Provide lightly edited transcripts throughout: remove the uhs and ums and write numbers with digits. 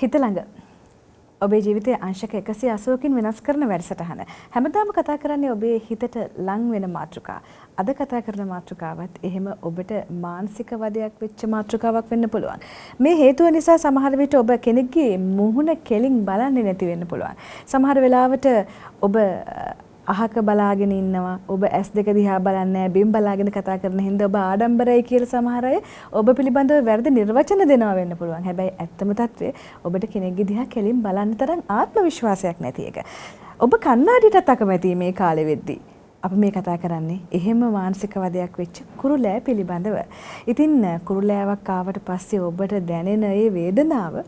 හිත ළඟ ඔබේ ජීවිතයේ අංශක 180කින් වෙනස් කරන වැඩසටහන. හැමදාම කතා කරන්නේ ඔබේ හිතට ලං වෙන මාතෘකා. අද කතා කරන මාතෘකාවත් එහෙම ඔබට මානසික වදයක් වෙච්ච මාතෘකාවක් වෙන්න පුළුවන්. මේ හේතුව නිසා සමහර විට ඔබ කෙනෙක්ගේ මුහුණ කෙලින් බලන්නේ නැති වෙන්න පුළුවන්. සමහර වෙලාවට ඔබ අහක බලාගෙන ඉන්නවා. ඔබ S2 දිහා බලන්නේ නැහැ. බිම් බලාගෙන කතා කරන හින්දා ඔබ ආඩම්බරයි කියලා සමහර අය ඔබ පිළිබඳව වැරදි නිර්වචන දෙනවා වෙන්න පුළුවන්. හැබැයි ඇත්තම තත්ත්වය ඔබට කෙනෙක්ගේ දිහා කෙලින් බලන්න තරම් ආත්ම විශ්වාසයක් නැති එක. ඔබ කණ්ණාඩියටත් අකමැති මේ කාලෙ වෙද්දී. අපි මේ කතා කරන්නේ එහෙම මානසික වදයක් වෙච්ච කුරුලෑ පිළිබඳව. ඉතින් කුරුලෑවක් ආවට පස්සේ ඔබට දැනෙන ඒ වේදනාව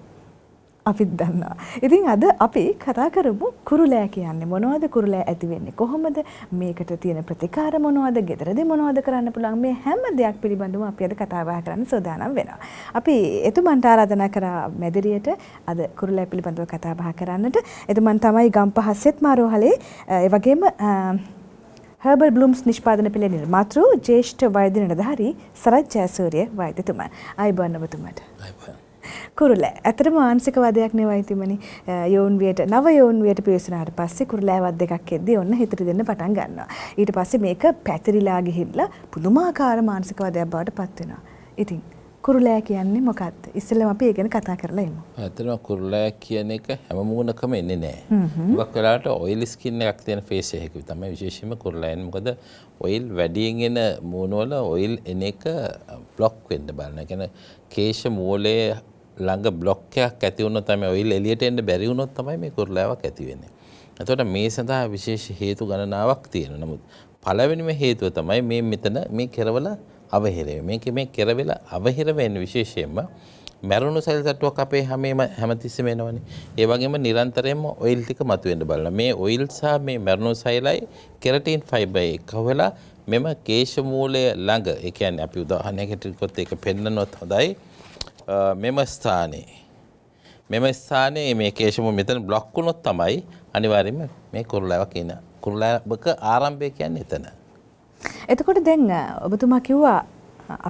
අපිත් දන්නවා. ඉතින් අද අපි කතා කරමු කුරුලෑ කියන්නේ මොනවද, කුරුලෑ ඇති වෙන්නේ කොහොමද, මේකට තියෙන ප්‍රතිකාර මොනවද, ගෙදරදී මොනවද කරන්න පුළුවන්, මේ හැම දෙයක් පිළිබඳව අපි අද කතා බහ කරන්න සූදානම් වෙනවා. අපි එතුමන්ට ආරාධනා කරා මැදිරියට අද කුරුලෑ පිළිබඳව කතා බහ කරන්නට. එතුමන් තමයි ගම්පහ සෙත්මාරෝහලේ ඒ වගේම හර්බල් බ්ලූම්ස් නිෂ්පාදන පිළේ නිර්මාතෘ ජ්‍යෙෂ්ඨ වෛද්‍ය නිලධාරී සරත් ජයසූරිය වෛද්‍යතුමන්. ආයුබෝවන් ඔබතුමාට. කුරුලෑ ඇත්තටම මානසික වදයක් නෙවෙයි තිමනි. යෝන් වියට නව යෝන් වියට පිවිසුනාට පස්සේ කුරුලෑවත් දෙකක් එද්දී ඔන්න හිතට දෙන්න පටන් ගන්නවා. ඊට පස්සේ මේක පැතිරිලා ගිහිල්ලා පුදුමාකාර මානසික වදයක් බවට පත් වෙනවා. ඉතින් කුරුලෑ කියන්නේ මොකක්ද? ඉස්සෙල්ලාම අපි ඒ ගැන කතා කරලා ඉමු. ඇත්තටම කුරුලෑ කියන එක හැම මොනකම එන්නේ නැහැ. මොකක් වෙලාවට ඔයිල් ස්කින් එකක් තියෙන ෆේස් එකක තමයි විශේෂයෙන්ම කුරුලෑ එන්නේ. මොකද ඔයිල් වැඩියෙන් එන මූණවල ඔයිල් එන එක બ્લોක් වෙන්න බලන. ඒ කියන්නේ කේශ මූලයේ ළඟ બ્લોක් එකක් ඇති වුණොත් තමයි ඔයිල් එළියට එන්න බැරි වුණොත් තමයි මේ කුරුලෑවක් ඇති වෙන්නේ. එතකොට මේ සඳහා විශේෂ හේතු ගණනාවක් තියෙනවා. නමුත් පළවෙනිම හේතුව තමයි මේ මෙතන මේ කෙරවල අවහිර වෙන්නේ. මේ කෙරවල අවහිර වෙන්නේ විශේෂයෙන්ම මැරුණු සෙල් තට්ටුවක් අපේ හැමතිස්සෙම එනවනේ. ඒ වගේම නිරන්තරයෙන්ම ඔයිල් ටික මතුවෙන්න බලන. මේ ඔයිල් සහ මේ මැරුණු සෙල්ලයි කෙරටින් ෆයිබර් එක වෙලා මෙම කේශ මූලය ළඟ, ඒ කියන්නේ අපි උදාහරණයකට කිව්වොත් ඒක පෙන්නනොත් හොඳයි. මෙම ස්ථානයේ මේ කේශ මූල මෙතන බ්ලොක් වුණොත් තමයි අනිවාර්යයෙන්ම මේ කුරුලෑවක් එන. කුරුලෑවක ආරම්භය කියන්නේ එතන. එතකොට දැන් ඔබතුමා කිව්වා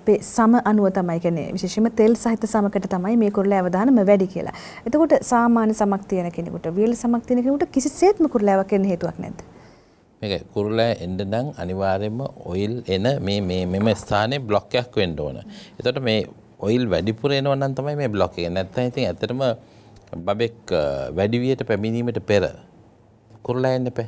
අපේ සම අණුව තමයි කියන්නේ විශේෂයෙන්ම තෙල් සහිත සමකට තමයි මේ කුරුලෑ අවදානම වැඩි කියලා. එතකොට සාමාන්‍ය සමක් තියෙන කෙනෙකුට, වියලි සමක් තියෙන කෙනෙකුට කිසිසේත්ම කුරුලෑවක් එන්න හේතුවක් නැද්ද? මේක කුරුලෑ එන්න නම් අනිවාර්යයෙන්ම ඔයිල් එන මෙම ස්ථානයේ බ්ලොක් එකක් වෙන්න ඕන. එතකොට මේ ඔයිල් වැඩිපුර එනවා නම් තමයි මේ බ්ලොක් එක. නැත්නම් ඉතින් ඇත්තටම බබෙක් වැඩි වියට පැමිණීමට පෙර කුරුලෑ එන්න එපා.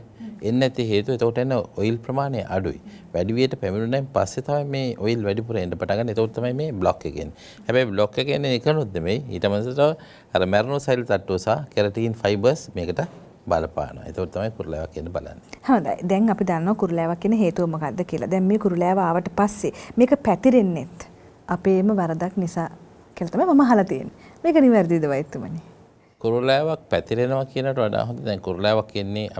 එන්නේ නැති හේතුව එතකොට එන ඔයිල් ප්‍රමාණය අඩුයි. වැඩි වියට පැමිණුණාන් පස්සේ තමයි මේ ඔයිල් වැඩිපුර එන්න පටන් ගන්න. එතකොට තමයි මේ බ්ලොක් එක එන්නේ. හැබැයි බ්ලොක් එක එන්නේ එකනොත් නෙමෙයි. ඊට පස්සට අර මැරුණු සෙල් තට්ටුව සහ කෙරටින් ෆයිබර්ස් මේකට බලපානවා. එතකොට තමයි කුරුලෑවක් එන්න බලන්නේ. හොඳයි. දැන් අපි දන්නවා කුරුලෑවක් එන හේතුව මොකක්ද කියලා. දැන් මේ කුරුලෑව ආවට පස්සේ මේක පැතිරෙන්නේත් අපේම වරදක් නිසා කියලා තමයි මම අහලා තියෙන්නේ. මේක නිවැරදිද වෛද්‍යතුමනි? කුරුලෑවක් පැතිරෙනවා කියනට වඩා හොඳ දැන් කුරුලෑවක් එන්නේ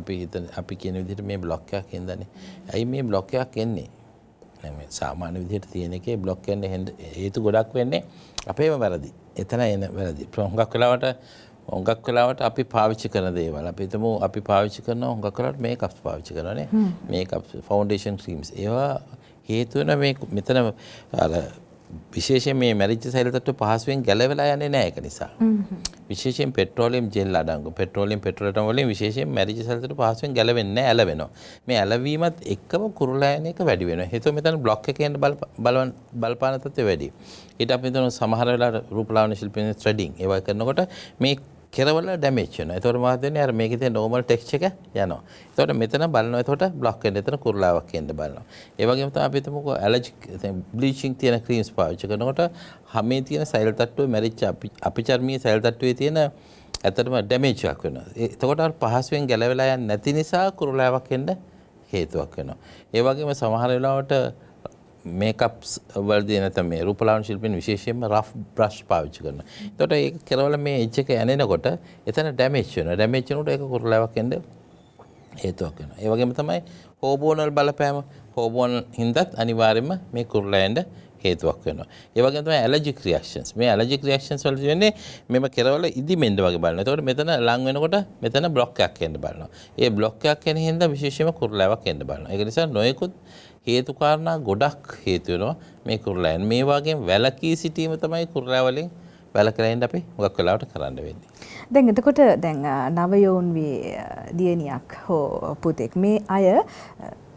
අපි කියන විදිහට මේ බ්ලොක් එකක් එන්දනේ. ඇයි මේ බ්ලොක් එකක් එන්නේ? මේ සාමාන්‍ය විදිහට තියෙන එකේ බ්ලොක් එකෙන් හේතු ගොඩක් වෙන්නේ අපේම වැරදි. එතන එන වැරදි. හුඟක් වෙලාවට අපි පාවිච්චි කරන දේවල්. අපි හිතමු අපි පාවිච්චි කරන හුඟක් වෙලාවට මේකප්ස් පාවිච්චි කරනවානේ. මේකප්ස්, ෆවුන්ඩේෂන් ක්‍රීම්ස්. ඒවා හේතු වෙන මේ මෙතන අර විශේෂයෙන් මේ මැරිච්ච සෙල් තට්ටුව පහසුවෙන් ගැලවෙලා යන්නේ නැහැ ඒක නිසා. විශේෂයෙන් පෙට්‍රෝලියම් ජෙල් අඩංගු පෙට්‍රෝලියම් වලින් විශේෂයෙන් මැරිච්ච සෙල් තට්ටුව පහසුවෙන් ගැලවෙන්නේ නැහැ, ඇලවෙනවා. මේ ඇලවීමත් එක්කම කුරුලෑ යන එක වැඩි වෙනවා. හේතුව මෙතන බ්ලොක් එකේ යන බලපාන තත්ත්වය වැඩි. ඊට අපි හිතන සමහර වෙලාවට රූපලාවන්‍ය ශිල්පීන් ත්‍රෙඩින් ඒවා කරනකොට මේ කෙරවල ඩැමේජ් වෙනවා. ඒතකොට මොකද වෙන්නේ? අර මේකේ තියෙන නෝමල් ටෙක්ස්චර් එක යනවා. ඒතකොට මෙතන බලනවා. ඒතකොට බ්ලොක් වෙන්න එතන කුරුලාවක් එන්න බලනවා. ඒ වගේම තමයි අපි හිතමුකෝ ඇලර්ජික් බ්ලීචින් තියෙන ක්‍රීම්ස් පාවිච්චි කරනකොට හැමේ තියෙන සෙල් තට්ටුවේ මැරිච්ච අපිචර්මීය සෙල් තට්ටුවේ තියෙන ඇත්තටම ඩැමේජ් එකක් වෙනවා. ඒතකොට අර පහසුවෙන් ගැලවෙලා යන්නේ නැති නිසා කුරුලාවක් එන්න හේතුවක් වෙනවා. ඒ වගේම සමහර වෙලාවට මේකප්ස් වලදී නැත්නම් මේ රූපලාවන්‍ය ශිල්පීන් විශේෂයෙන්ම රෆ් බ්‍රෂ් පාවිච්චි කරනවා. එතකොට ඒක කෙරවල මේ එජ් එක ඇනෙනකොට එතන ඩැමේජ් වෙනවා. ඩැමේජ් වෙනකොට ඒක කුරුලාවක් එන්න හේතුවක් වෙනවා. ඒ වගේම තමයි හෝමෝනල් බලපෑම. හෝමෝන් හින්දාත් අනිවාර්යයෙන්ම මේ කුරුලා එන්න හේතුවක් වෙනවා. ඒ වගේම තමයි ඇලර්ජික් රියැක්ෂන්ස්. මේ ඇලර්ජික් රියැක්ෂන්ස් වලදී වෙන්නේ මෙම කෙරවල ඉදිමෙන්න වගේ බලනවා. එතකොට මෙතන ලං වෙනකොට මෙතන බ්ලොක් එකක් එන්න බලනවා. ඒ බ්ලොක් එකක් එන හින්දා විශේෂයෙන්ම කුරුලාවක් එන්න බලනවා. ඒක නිසා නොයෙකුත් හේතු කාරණා ගොඩක් හේතු වෙනවා මේ කුරුලෑන්. මේ වගේම වැලකී සිටීම තමයි කුරුලෑ වලින් වැළකලා ඉන්න අපි හුඟක් වෙලාවට කරන්න වෙන්නේ. දැන් එතකොට දැන් නවයෝන් වී දියණියක් හෝ පුතෙක් මේ අය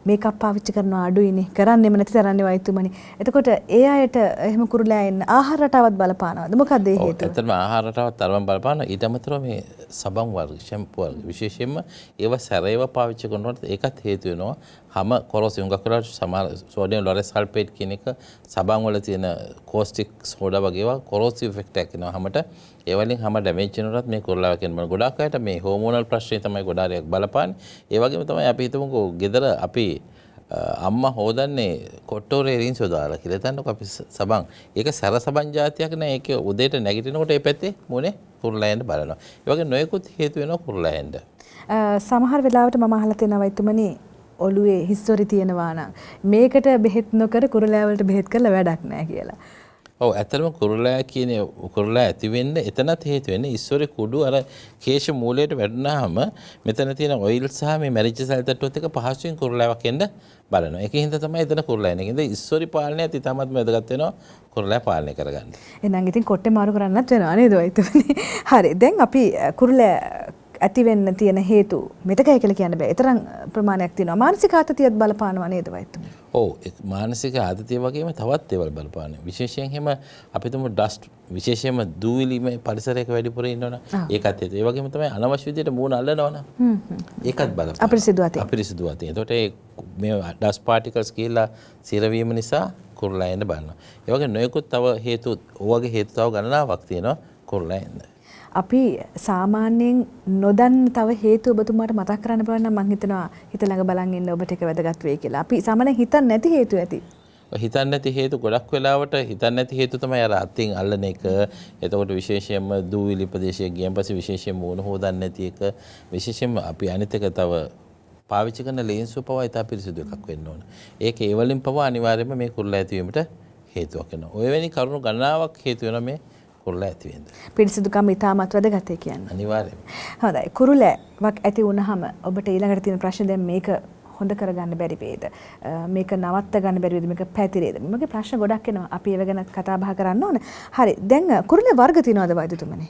මේකප් පාවිච්චි කරනවා අඩුයිනේ කරන්නෙම නැති තරන්නේ වෛතුමනි. එතකොට ඒ අයට එහෙම කුරුලෑ එන්න ආහාර රටාවත් බලපානවද? මොකක්ද ඒ හේතුව? ඇත්තටම ආහාර රටාවත් තරම් බලපාන. ඊට අමතරව මේ සබන් වර්ග, ෂැම්පූ වර්ග විශේෂයෙන්ම ඒව සැරේව පාවිච්චි කරනකොට ඒකත් හේතු වෙනවා. හැම කොරෝසිව් හුඟක් වෙලාවට සමහර සෝඩියම් ලොරෙස් සල්ෆේට් කියන එක සබන් වල තියෙන කෝස්ටික් සෝඩා වගේ ඒවා කොරෝසිව් ඉෆෙක්ට් එකක් එනවා හැමට. ඒ වලින් හැම ඩැමේජ් වෙනකොටත් මේ කුරුලාව කියන ගොඩක් අයට මේ හෝමෝනල් ප්‍රශ්නේ තමයි ගොඩාරියක් බලපාන්නේ. ඒ වගේම තමයි අපි හිතමුකෝ ගෙදර අපි අම්මා හොදන්නේ කොට්ටෝරේ රින්සෝ දාලා කියලා. හිතන්නකෝ අපි සබන්. ඒක සැර සබන් જાතියක් නෑ. ඒක උදේට නැගිටිනකොට ඒ පැත්තේ මොනේ කුරුලා යන්න බලනවා. ඒ වගේ නොයෙකුත් හේතු වෙනවා කුරුලා යන්න. සමහර වෙලාවට මම අහලා තියෙනවා වෛතුමනි ඔළුවේ හිස්තොරි තියෙනවා නම් මේකට බෙහෙත් නොකර කුරුලෑ වලට බෙහෙත් කරලා වැඩක් නෑ කියලා. ඔව් ඇත්තටම කුරුලෑ කියන කුරුලෑ ඇති වෙන්න එතනත් හේතු වෙන්නේ ඉස්සොරේ කුඩු අර කේශ මූලයට වැටුනහම මෙතන තියෙන ඔයිල් සහ මේ මැරිච්ච සැල් තට්ටුවත් එක පහසුවෙන් කුරුලෑවක් එන්න බලනවා. ඒකින්ද තමයි එතන කුරුලෑ එන්නේ. ඒකින්ද ඉස්සොරි පාලනයත් ඉතාමත් වැදගත් වෙනවා කුරුලෑ පාලනය කරගන්න. එහෙනම් ඉතින් කොට්ටේ මාරු කරන්නත් වෙනවා නේද වෛතුමනි? හරි. දැන් අපි කුරුලෑ ඇති වෙන්න තියෙන හේතු මෙතකයි කියලා කියන්න බෑ. ඒතරම් ප්‍රමාණයක් තියෙනවා. මානසික ආතතියත් බලපානවා නේද වෛතුමනි? ඔව් මානසික ආතතිය වගේම තවත් දේවල් බලපාන. විශේෂයෙන් හැම අපි තුමු ඩස්ට් විශේෂයෙන්ම දූවිලි මේ පරිසරයක වැඩිපුර ඉන්නවනේ. ඒකත් හේතු. ඒ වගේම තමයි අනවශ්‍ය විදිහට මූණ අල්ලනවනේ. ඒකත් බලපාන. අපිරිසිදු අතේ. අපිරිසිදු අතේ. එතකොට මේ ඩස්ට් පාටිකල්ස් කියලා සිරවීම නිසා කුරුලා එන්න බලනවා. ඒ වගේ නොයෙකුත් තව හේතු ඔයගේ හේතු තව ගණනාවක් තියෙනවා කුරුලා එන්න. අපි සාමාන්‍යයෙන් නොදන්න තව හේතු ඔබතුමාට මතක් කරන්න පුළුවන් නම් මම හිතනවා හිත ළඟ බලන් ඉන්න ඔබට ඒක වැදගත් වෙයි කියලා. අපි සාමාන්‍යයෙන් හිතන්නේ නැති හේතු ඇති. හිතන්නේ නැති හේතු ගොඩක් වෙලාවට හිතන්නේ නැති හේතු තමයි අර අතින් අල්ලන එක. එතකොට විශේෂයෙන්ම දූවිලි ප්‍රදේශයේ ගියන් පස්සේ විශේෂයෙන්ම මූණ හොදන්නේ නැති එක. විශේෂයෙන්ම අපි අනිත් එක තව පාවිච්චි කරන ලේන්සු පවා ඉතා පිරිසිදු එකක් වෙන්න ඕන. ඒක ඒ වලින් පවා අනිවාර්යයෙන්ම මේ කුරුල්ලා ඇතිවීමට හේතුවක් වෙනවා. ඔය වෙනි කරුණු ගණනාවක් හේතු වෙනවා මේ කුරුල්ලා ඇති වෙන්න. පිරිසිදුකම ඉතාමත් වැදගත් කියන්නේ. අනිවාර්යයෙන්. හොඳයි. කුරුල්ලාවක් ඇති වුණාම ඔබට ඊළඟට තියෙන ප්‍රශ්නේ දැන් මේක හොඳ කරගන්න බැරි වේද? මේක නවත්ත ගන්න බැරි වේද? මේක පැතිරේද? මගේ ප්‍රශ්න ගොඩක් එනවා. අපි ඒව ගැන කතා බහ කරන්න ඕන. හරි. දැන් කුරුල්ලා වර්ග තියෙනවද වෛද්‍යතුමනි?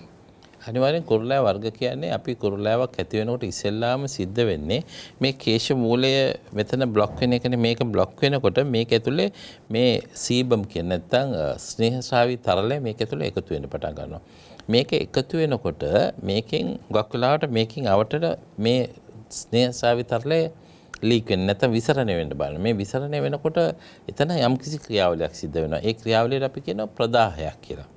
අනිවාර්යෙන් කුරුල්ලා වර්ග කියන්නේ අපි කුරුල්ලාවක් ඇති වෙනකොට ඉස්සෙල්ලාම සිද්ධ වෙන්නේ මේ කේශ මූලය මෙතන බ්ලොක් වෙන එකනේ. මේක බ්ලොක් වෙනකොට මේක ඇතුලේ මේ සීබම් කියන නැත්නම් ස්නේහස්‍රාවී තරලය මේක ඇතුලේ එකතු වෙන්න පටන් ගන්නවා. මේක එකතු වෙනකොට මේකෙන් ගොක් වෙලාවට මේකෙන් අවටට මේ ස්නේහස්‍රාවී තරලය ලීක් වෙන්නේ නැත්නම් විසරණය වෙන්න බලන. මේ විසරණය වෙනකොට එතන යම්කිසි ක්‍රියාවලියක් සිද්ධ වෙනවා. ඒ ක්‍රියාවලියට අපි කියනවා ප්‍රදාහයක් කියලා.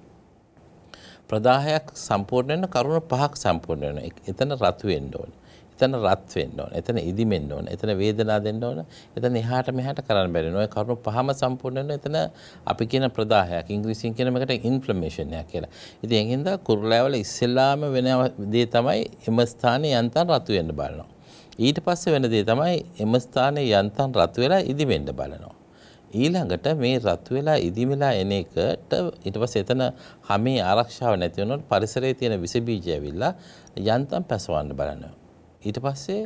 ප්‍රදාහයක් සම්පූර්ණ වෙන කරුණු පහක් සම්පූර්ණ වෙනවා. එතන රතු වෙන්න ඕනේ. එතන රත් වෙන්න ඕනේ. එතන ඉදිමෙන්න ඕනේ. එතන වේදනාව දෙන්න ඕනේ. එතන එහාට මෙහාට කරන්න බැරි නෝ. ඒ කරුණු පහම සම්පූර්ණ වෙන එතන අපි කියන ප්‍රදාහයක්. ඉංග්‍රීසියෙන් කියන මේකට ඉන්ෆ්ලමේෂන් එකක් කියලා. ඉතින් එකින්ද කුරුල්ලාවල ඉස්සෙල්ලාම වෙන දේ තමයි එම ස්ථානයේ යන්තම් රතු වෙන්න බලනවා. ඊට පස්සේ වෙන දේ තමයි එම ස්ථානයේ යන්තම් රතු වෙලා ඉදිමෙන්න බලනවා. ඊළඟට මේ රතු වෙලා ඉදිමිලා එන එකට ඊට පස්සේ එතන හැමේ ආරක්ෂාව නැති වෙනකොට පරිසරයේ තියෙන විස බීජ ඇවිල්ලා යන්තම් පැසවන්න බලනවා. ඊට පස්සේ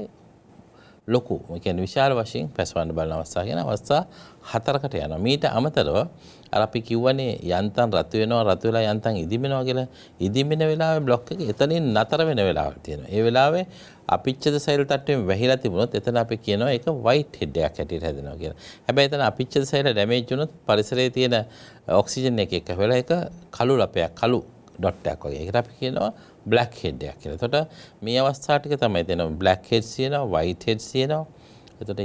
ලොකු ඒ කියන්නේ විශාල වශයෙන් පැසවන්න බලන අවස්ථා කියන අවස්ථා 4කට යනවා. මීට අමතරව අර අපි කියවනේ යන්තම් රතු වෙලා යන්තම් ඉදිමෙනවා කියලා. ඉදිමෙන වෙලාවේ බ්ලොක් එක එතනින් නතර වෙන වෙලාවක් තියෙනවා. ඒ වෙලාවේ අපිච්චද සෛල තට්ටුවෙන් වැහිලා තිබුණොත් එතන අපි කියනවා ඒක වයිට් හෙඩ් එකක් හැටියට හැදෙනවා කියලා. හැබැයි එතන අපිච්චද සෛල ඩැමේජ් වුණොත් පරිසරයේ තියෙන ඔක්සිජන් එක එක්ක වෙලා ඒක කළු ලපයක් කළු ඩොට් එකක් වගේ. ඒකට අපි කියනවා බ්ලැක් හෙඩ් එකක් කියලා. එතකොට මේ අවස්ථා ටික තමයි තියෙනවා. බ්ලැක් හෙඩ්ස් තියෙනවා, වයිට් හෙඩ්ස් තියෙනවා. එතකොට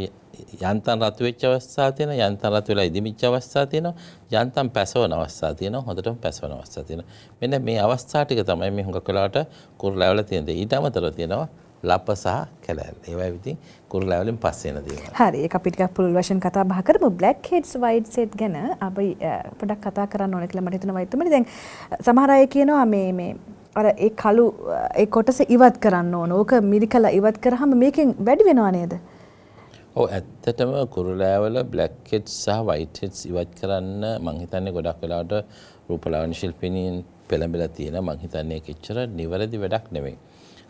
යන්තම් රතු වෙච්ච අවස්ථා තියෙනවා, යන්තම් රතු වෙලා ඉදිමිච්ච අවස්ථා තියෙනවා, යන්තම් පැසවන අවස්ථා තියෙනවා, හොඳටම පැසවන අවස්ථා තියෙනවා. මෙන්න මේ අවස්ථා ටික තමයි මේ හුඟක් වෙලාවට කුරුල්ලාවල තියෙන දේ. ඊට අමතරව තියෙනවා ලප සහ කැලෑල්. ඒවා ඉතින් කුරුල්ලාවලින් පස්සේ එන දේවල්. හරි. ඒක අපි ටිකක් පුළුල් වශයෙන් කතා බහ කරමු. බ්ලැක් හෙඩ්ස් වයිට් හෙඩ් ගැන අපි පොඩ්ඩක් කතා කරන්න ඕනේ කියලා මට හිතෙනවා වෛද්‍යතුමනි. දැන් සමහර අය කියනවා මේ අර ඒ කළු ඒ කොටස ඉවත් කරන්න ඕන. ඕක මිරිකලා ඉවත් කරාම මේකෙන් වැඩි වෙනව නේද? ඔව් ඇත්තටම කුරුල්ලාවල බ්ලැක් හෙඩ්ස් සහ වයිට් හෙඩ්ස් ඉවත් කරන්න මං හිතන්නේ ගොඩක් වෙලාවට රූපලාවන්‍ය ශිල්පිනීන් පෙළඹලා තියෙනවා. මං හිතන්නේ ඒක එච්චර නිවැරදි වැඩක් නෙමෙයි.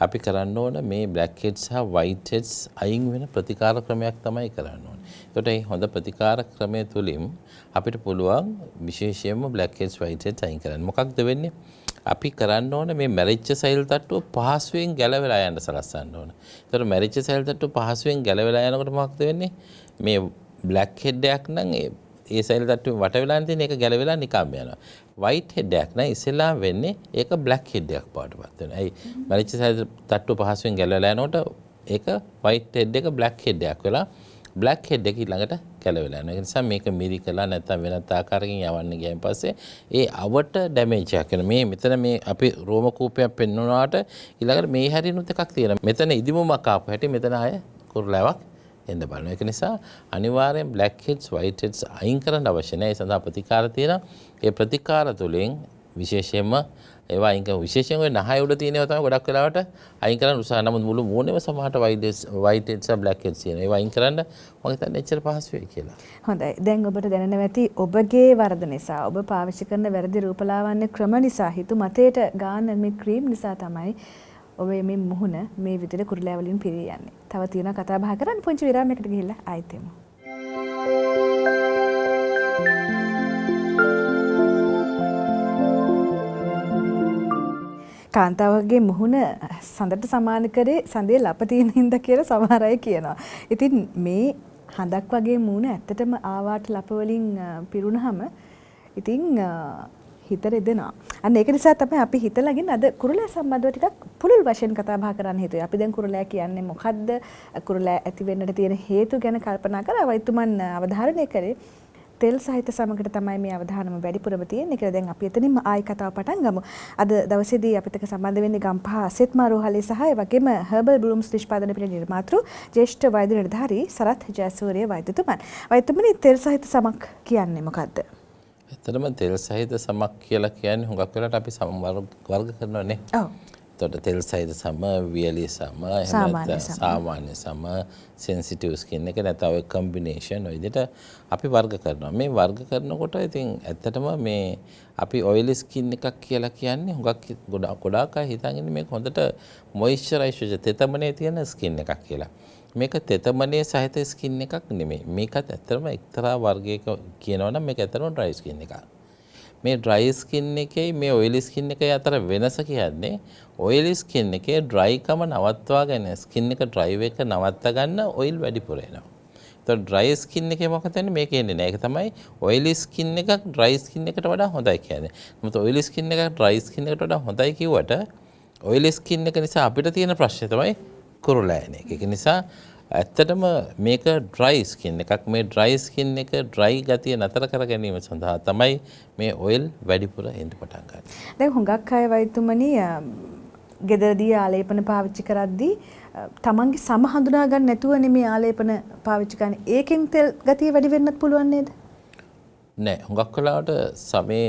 අපි කරන්න ඕන මේ බ්ලැක් හෙඩ්ස් සහ වයිට් හෙඩ්ස් අයින් වෙන ප්‍රතිකාර ක්‍රමයක් තමයි කරන්න ඕනේ. ඒකට මේ හොඳ ප්‍රතිකාර ක්‍රමය තුලින් අපිට පුළුවන් විශේෂයෙන්ම බ්ලැක් හෙඩ්ස් වයිට් හෙඩ්ස් අයින් කරන්න. මොකක්ද වෙන්නේ? අපි කරන්න ඕන මේ මැරිච්ච සෛල් තට්ටුව පහසුවෙන් ගැලවෙලා යන්න සලස්සන්න ඕන. ඒතර මැරිච්ච සෛල් තට්ටුව පහසුවෙන් ගැලවෙලා යනකොට මොකක්ද වෙන්නේ? මේ බ්ලැක් හෙඩ් එකක් නම් ඒ සෛල් තට්ටුවේ වට වෙලා තියෙන එක ගැලවෙලා නිකම්ම යනවා. වයිට් හෙඩ් එකක් නම් ඉස්සෙල්ලාම වෙන්නේ ඒක බ්ලැක් හෙඩ් එකක් පාටපත් වෙනවා. ඒ මැරිච්ච සෛල් තට්ටුව පහසුවෙන් ගැලවෙලා යනකොට ඒක වයිට් හෙඩ් එක බ්ලැක් හෙඩ් එකක් වෙලා බ්ලැක් හෙඩ් එක ඊළඟට ගැලවෙලා යනවා. ඒ නිසා මේක මිරිකලා නැත්නම් වෙනත් ආකාරකින් යවන්න ගියන් පස්සේ ඒ අවට ඩැමේජ් එකක් වෙනවා. මේ මෙතන මේ අපි රෝම කූපයක් පෙන්වනාට ඊළඟට මේ හැරිනුත් එකක් තියෙනවා. මෙතන ඉදිමුමක් ආපු හැටි මෙතන ආය කුරුලාවක් එන්න බලනවා. ඒක නිසා අනිවාර්යෙන් බ්ලැක් හෙඩ්ස් වයිට් හෙඩ්ස් අයින් කරන්න අවශ්‍ය නැහැ. ඒ සඳහා ප්‍රතිකාර තියෙනවා. ඒ ප්‍රතිකාර තුලින් විශේෂයෙන්ම ඒවා අයින් කරන විශේෂයෙන් ඔය නහය උඩ තියෙනවා තමයි ගොඩක් වෙලාවට අයින් කරන්න උත්සාහ. නමුත් මුළු මූණේම සමහරට වයිට් හෙඩ්ස් බ්ලැක් හෙඩ්ස් තියෙනවා. ඒවා අයින් කරන්න මම හිතන්නේ එච්චර පහසු වෙයි කියලා. හොඳයි. දැන් ඔබට දැනෙනවා ඇති ඔබගේ වරද නිසා ඔබ පාවිච්චි කරන වැරදි රූපලාවන්‍ය ක්‍රම නිසා හිතු මතයට ගාන මේ ක්‍රීම් නිසා තමයි ඔබේ මේ මුහුණ මේ විදිහට කුරුලෑ වලින් පිරී යන්නේ. තව තියෙනවා කතා බහ කරන්න පුංචි විරාමයකට ගිහිල්ලා ආයෙත් එමු. කාන්තාවගේ මුහුණ සඳට සමාන කරේ සඳේ ලප තියෙන හින්දා කියලා සමහර අය කියනවා. ඉතින් මේ හඳක් වගේ මූණ ඇත්තටම ආවාට ලප වලින් පිරුණාම ඉතින් හිත රෙදෙනවා. අන්න ඒක නිසා තමයි අපි හිතලාගෙන අද කුරුලෑ සම්බන්ධව ටිකක් පුළුල් වශයෙන් කතා බහ කරන්න හිතුවේ. අපි දැන් කුරුලෑ කියන්නේ මොකද්ද? කුරුලෑ ඇති වෙන්නට තියෙන හේතු ගැන කල්පනා කරලා වෛද්‍යතුමන් අවධාරණය කරේ තෙල් සහිත සමකට තමයි මේ අවධානම වැඩිපුරම තියෙන්නේ කියලා. දැන් අපි එතනින්ම ආයි කතාව පටන් ගමු. අද දවසේදී අපිට සම්බන්ධ වෙන්නේ ගම්පහ අසෙත් මාරුහලේ සහ ඒ වගේම හර්බල් බ්ලූම්ස් නිෂ්පාදන පිළ නිර්මාතෘ ජ්‍යෙෂ්ඨ වෛද්‍ය නිලධාරී සරත් ජයසූරිය වෛද්‍යතුමන්. වෛද්‍යතුමනි තෙල් සහිත සමක් කියන්නේ මොකද්ද? ඇත්තටම තෙල් සහිත සමක් කියලා කියන්නේ හුඟක් වෙලාවට අපි සම වර්ග කරනවා නේ. ඔව්. එතකොට තෙල් සහිත සම, වියලි සම, සාමාන්‍ය සම, සෙන්සිටිව් ස්කින් එක නැත්නම් ඔය කම්බිනේෂන් ඔය විදිහට අපි වර්ග කරනවා. මේ වර්ග කරනකොට ඉතින් ඇත්තටම මේ අපි ඔයිලි ස්කින් එකක් කියලා කියන්නේ හුඟක් ගොඩාක් අය හිතන්නේ මේක හොඳට මොයිස්චරයිස් වෙච්ච තෙතමනේ තියෙන ස්කින් එකක් කියලා. මේක තෙතමනේ සහිත ස්කින් එකක් නෙමෙයි. මේකත් ඇත්තටම එක්තරා වර්ගයක කියනවනම් මේක ඇත්තටම ඩ්‍රයි ස්කින් එකක්. මේ ඩ්‍රයි ස්කින් එකේ මේ ඔයිලි ස්කින් එකේ අතර වෙනස කියන්නේ ඔයිලි ස්කින් එකේ ඩ්‍රයිකම නවත්වා ගන්න ස්කින් එක ඩ්‍රයි එක නවත්ත ගන්න ඔයිල් වැඩිපුර එනවා. ඒතකොට ඩ්‍රයි ස්කින් එකේ මොකද වෙන්නේ මේක එන්නේ නැහැ. ඒක තමයි ඔයිලි ස්කින් එකක් ඩ්‍රයි ස්කින් එකට වඩා හොඳයි කියන්නේ. මොකද ඔයිලි ස්කින් එකක් ඩ්‍රයි ස්කින් එකට වඩා හොඳයි කිව්වට ඔයිලි ස්කින් එක නිසා අපිට තියෙන ප්‍රශ්නේ තමයි කුරුලෑ එන එක. ඒක නිසා ඇත්තටම මේක ඩ්‍රයි ස්කින් එකක්. මේ ඩ්‍රයි ස්කින් එක ඩ්‍රයි ගතිය නතර කර ගැනීම සඳහා තමයි මේ ඔයිල් වැඩිපුර එන්න පටන් ගන්න. දැන් හුඟක් අය වෛද්‍යතුමනි ගෙදරදී ආලේපන පාවිච්චි කරද්දී තමන්ගේ සම හඳුනා ගන්න නැතුවනේ මේ ආලේපන පාවිච්චි කරන්නේ. ඒකෙන් තෙල් ගතිය වැඩි වෙන්නත් පුළුවන් නේද? නෑ. හුඟක් වෙලාවට සමේ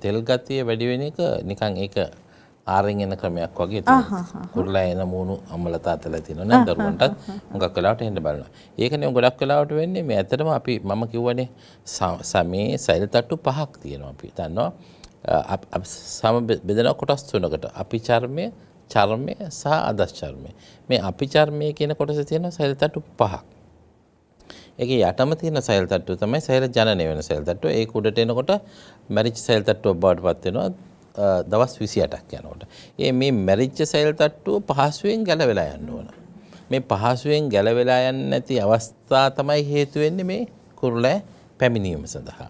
තෙල් ගතිය වැඩි වෙන එක නිකන් ඒක ආරෙන් එන ක්‍රමයක් වගේ තියෙනවා. කුරුලා එන මූණු අම්මලා තාත්තලා තියෙනවා නේද දරුවන්ටත් හුඟක් වෙලාවට එන්න බලනවා. ඒකනේ ගොඩක් වෙලාවට වෙන්නේ මේ ඇත්තටම අපි මම කිව්වනේ සමේ සෛල තට්ටු පහක් තියෙනවා. අපි දන්නවා සම බෙදෙන කොටස් තුනකට. අපි චර්මය සහ අදස් චර්මය. මේ අපි චර්මය කියන කොටසේ තියෙන සෛල තට්ටු පහක්. ඒකේ යටම තියෙන සෛල තට්ටුව තමයි සෛල ජනනය වෙන සෛල තට්ටුව. ඒක උඩට එනකොට මැරිච්ච සෛල තට්ටුව බවට පත් වෙනවා. දවස් 28ක් යනකොට. මේ මැරිච්ච සෛල තට්ටුව පහසුවෙන් ගැලවෙලා යන්න ඕන. මේ පහසුවෙන් ගැලවෙලා යන්නේ නැති අවස්ථා තමයි හේතු වෙන්නේ මේ කුරුලෑ පැමිණීම සඳහා.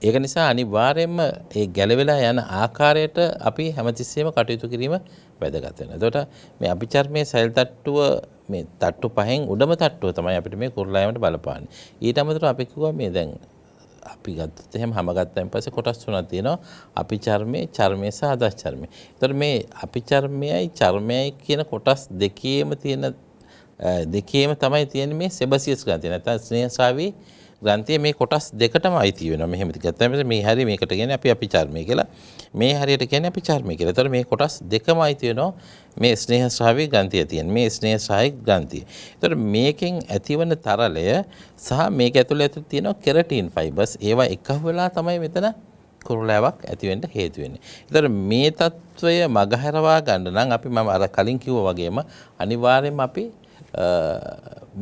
ඒක නිසා අනිවාර්යයෙන්ම ඒ ගැලවෙලා යන ආකාරයට අපි හැමතිස්සෙම කටයුතු කිරීම වැදගත් වෙනවා. එතකොට මේ අභිචර්මයේ සෛල තට්ටුව මේ තට්ටු පහෙන් උඩම තට්ටුව තමයි අපිට මේ කුරුලෑමට බලපාන්නේ. ඊට අමතරව අපි කිව්වා මේ දැන් අපි ගත්තොත් එහෙම හැම ගත්තයින් පස්සේ කොටස් තුනක් තියෙනවා. අපි චර්මය සහ අදස් චර්මය. ඒතර මේ අපි චර්මයයි කියන කොටස් දෙකේම තමයි තියෙන්නේ මේ සෙබසියස් ග්‍රන්ථිය. නැත්නම් ස්නේහස්‍රාවී ග්‍රන්ථිය මේ කොටස් දෙකටම අයිති වෙනවා. මෙහෙම ගත්තම මේ හරිය මේකට කියන්නේ අපි චර්මය කියලා. මේ හරියට කියන්නේ අපි චර්මය කියලා. ඒතර මේ කොටස් දෙකම අයිති වෙනවා මේ ස්නේහස්‍රාවී ග්‍රන්ථිය තියෙන. මේ ස්නේහස්‍රාවී ග්‍රන්ථිය. ඒතර මේකෙන් ඇතිවන තරලය සහ මේක ඇතුළේ තියෙන කෙරටින් ෆයිබර්ස් ඒවා එකතු වෙලා තමයි මෙතන කුරුලෑවක් ඇති වෙන්න හේතු වෙන්නේ. ඒතර මේ తত্ত্বය මගහැරවා ගන්න නම් අපි මම අර කලින් කිව්වා වගේම අනිවාර්යයෙන්ම අපි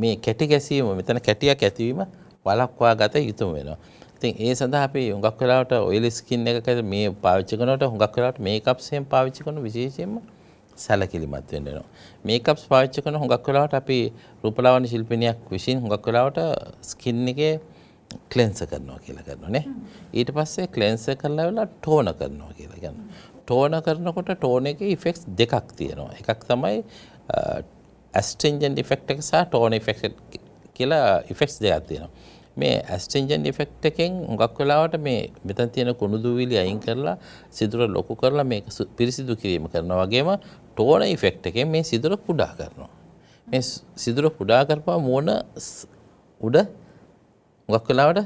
මේ කැටි ගැසීම මෙතන කැටියක් ඇතිවීම වළක්වා ගත යුතුම වෙනවා. ඉතින් ඒ සඳහා අපි හුඟක් වෙලාවට ඔයිලි ස්කින් එකක මේ පාවිච්චි කරනකොට හුඟක් වෙලාවට මේකප්ස් එහෙම පාවිච්චි කරන විශේෂයෙන්ම සැලකිලිමත් වෙන්න වෙනවා. මේකප්ස් පාවිච්චි කරන හුඟක් වෙලාවට අපි රූපලාවන්‍ය ශිල්පිනියක් විසින් හුඟක් වෙලාවට ස්කින් එකේ ක්ලෙන්සර් කරනවා කියලා කරනවා නේ. ඊට පස්සේ ක්ලෙන්සර් කරලා වෙලා ටෝන කරනවා කියලා කියනවා. ටෝන කරනකොට ටෝන එකේ ඉෆෙක්ට්ස් දෙකක් තියෙනවා. එකක් තමයි ඇස්ට්‍රින්ජන්ට් ඉෆෙක්ට් එක සහ ටෝන ඉෆෙක්ට් කියලා ඉෆෙක්ට්ස් දෙකක් තියෙනවා. මේ ඇස්ට්‍රින්ජන්ට් ඉෆෙක්ට් එකෙන් හුඟක් වෙලාවට මේ මෙතන තියෙන කුණු දූවිලි අයින් කරලා සිදුර ලොකු කරලා මේක පිරිසිදු කිරීම කරනවා වගේම ටෝන ඉෆෙක්ට් එකෙන් මේ සිදුර කුඩා කරනවා. මේ සිදුර කුඩා කරපුවා මූණ උඩ හුඟක් වෙලාවට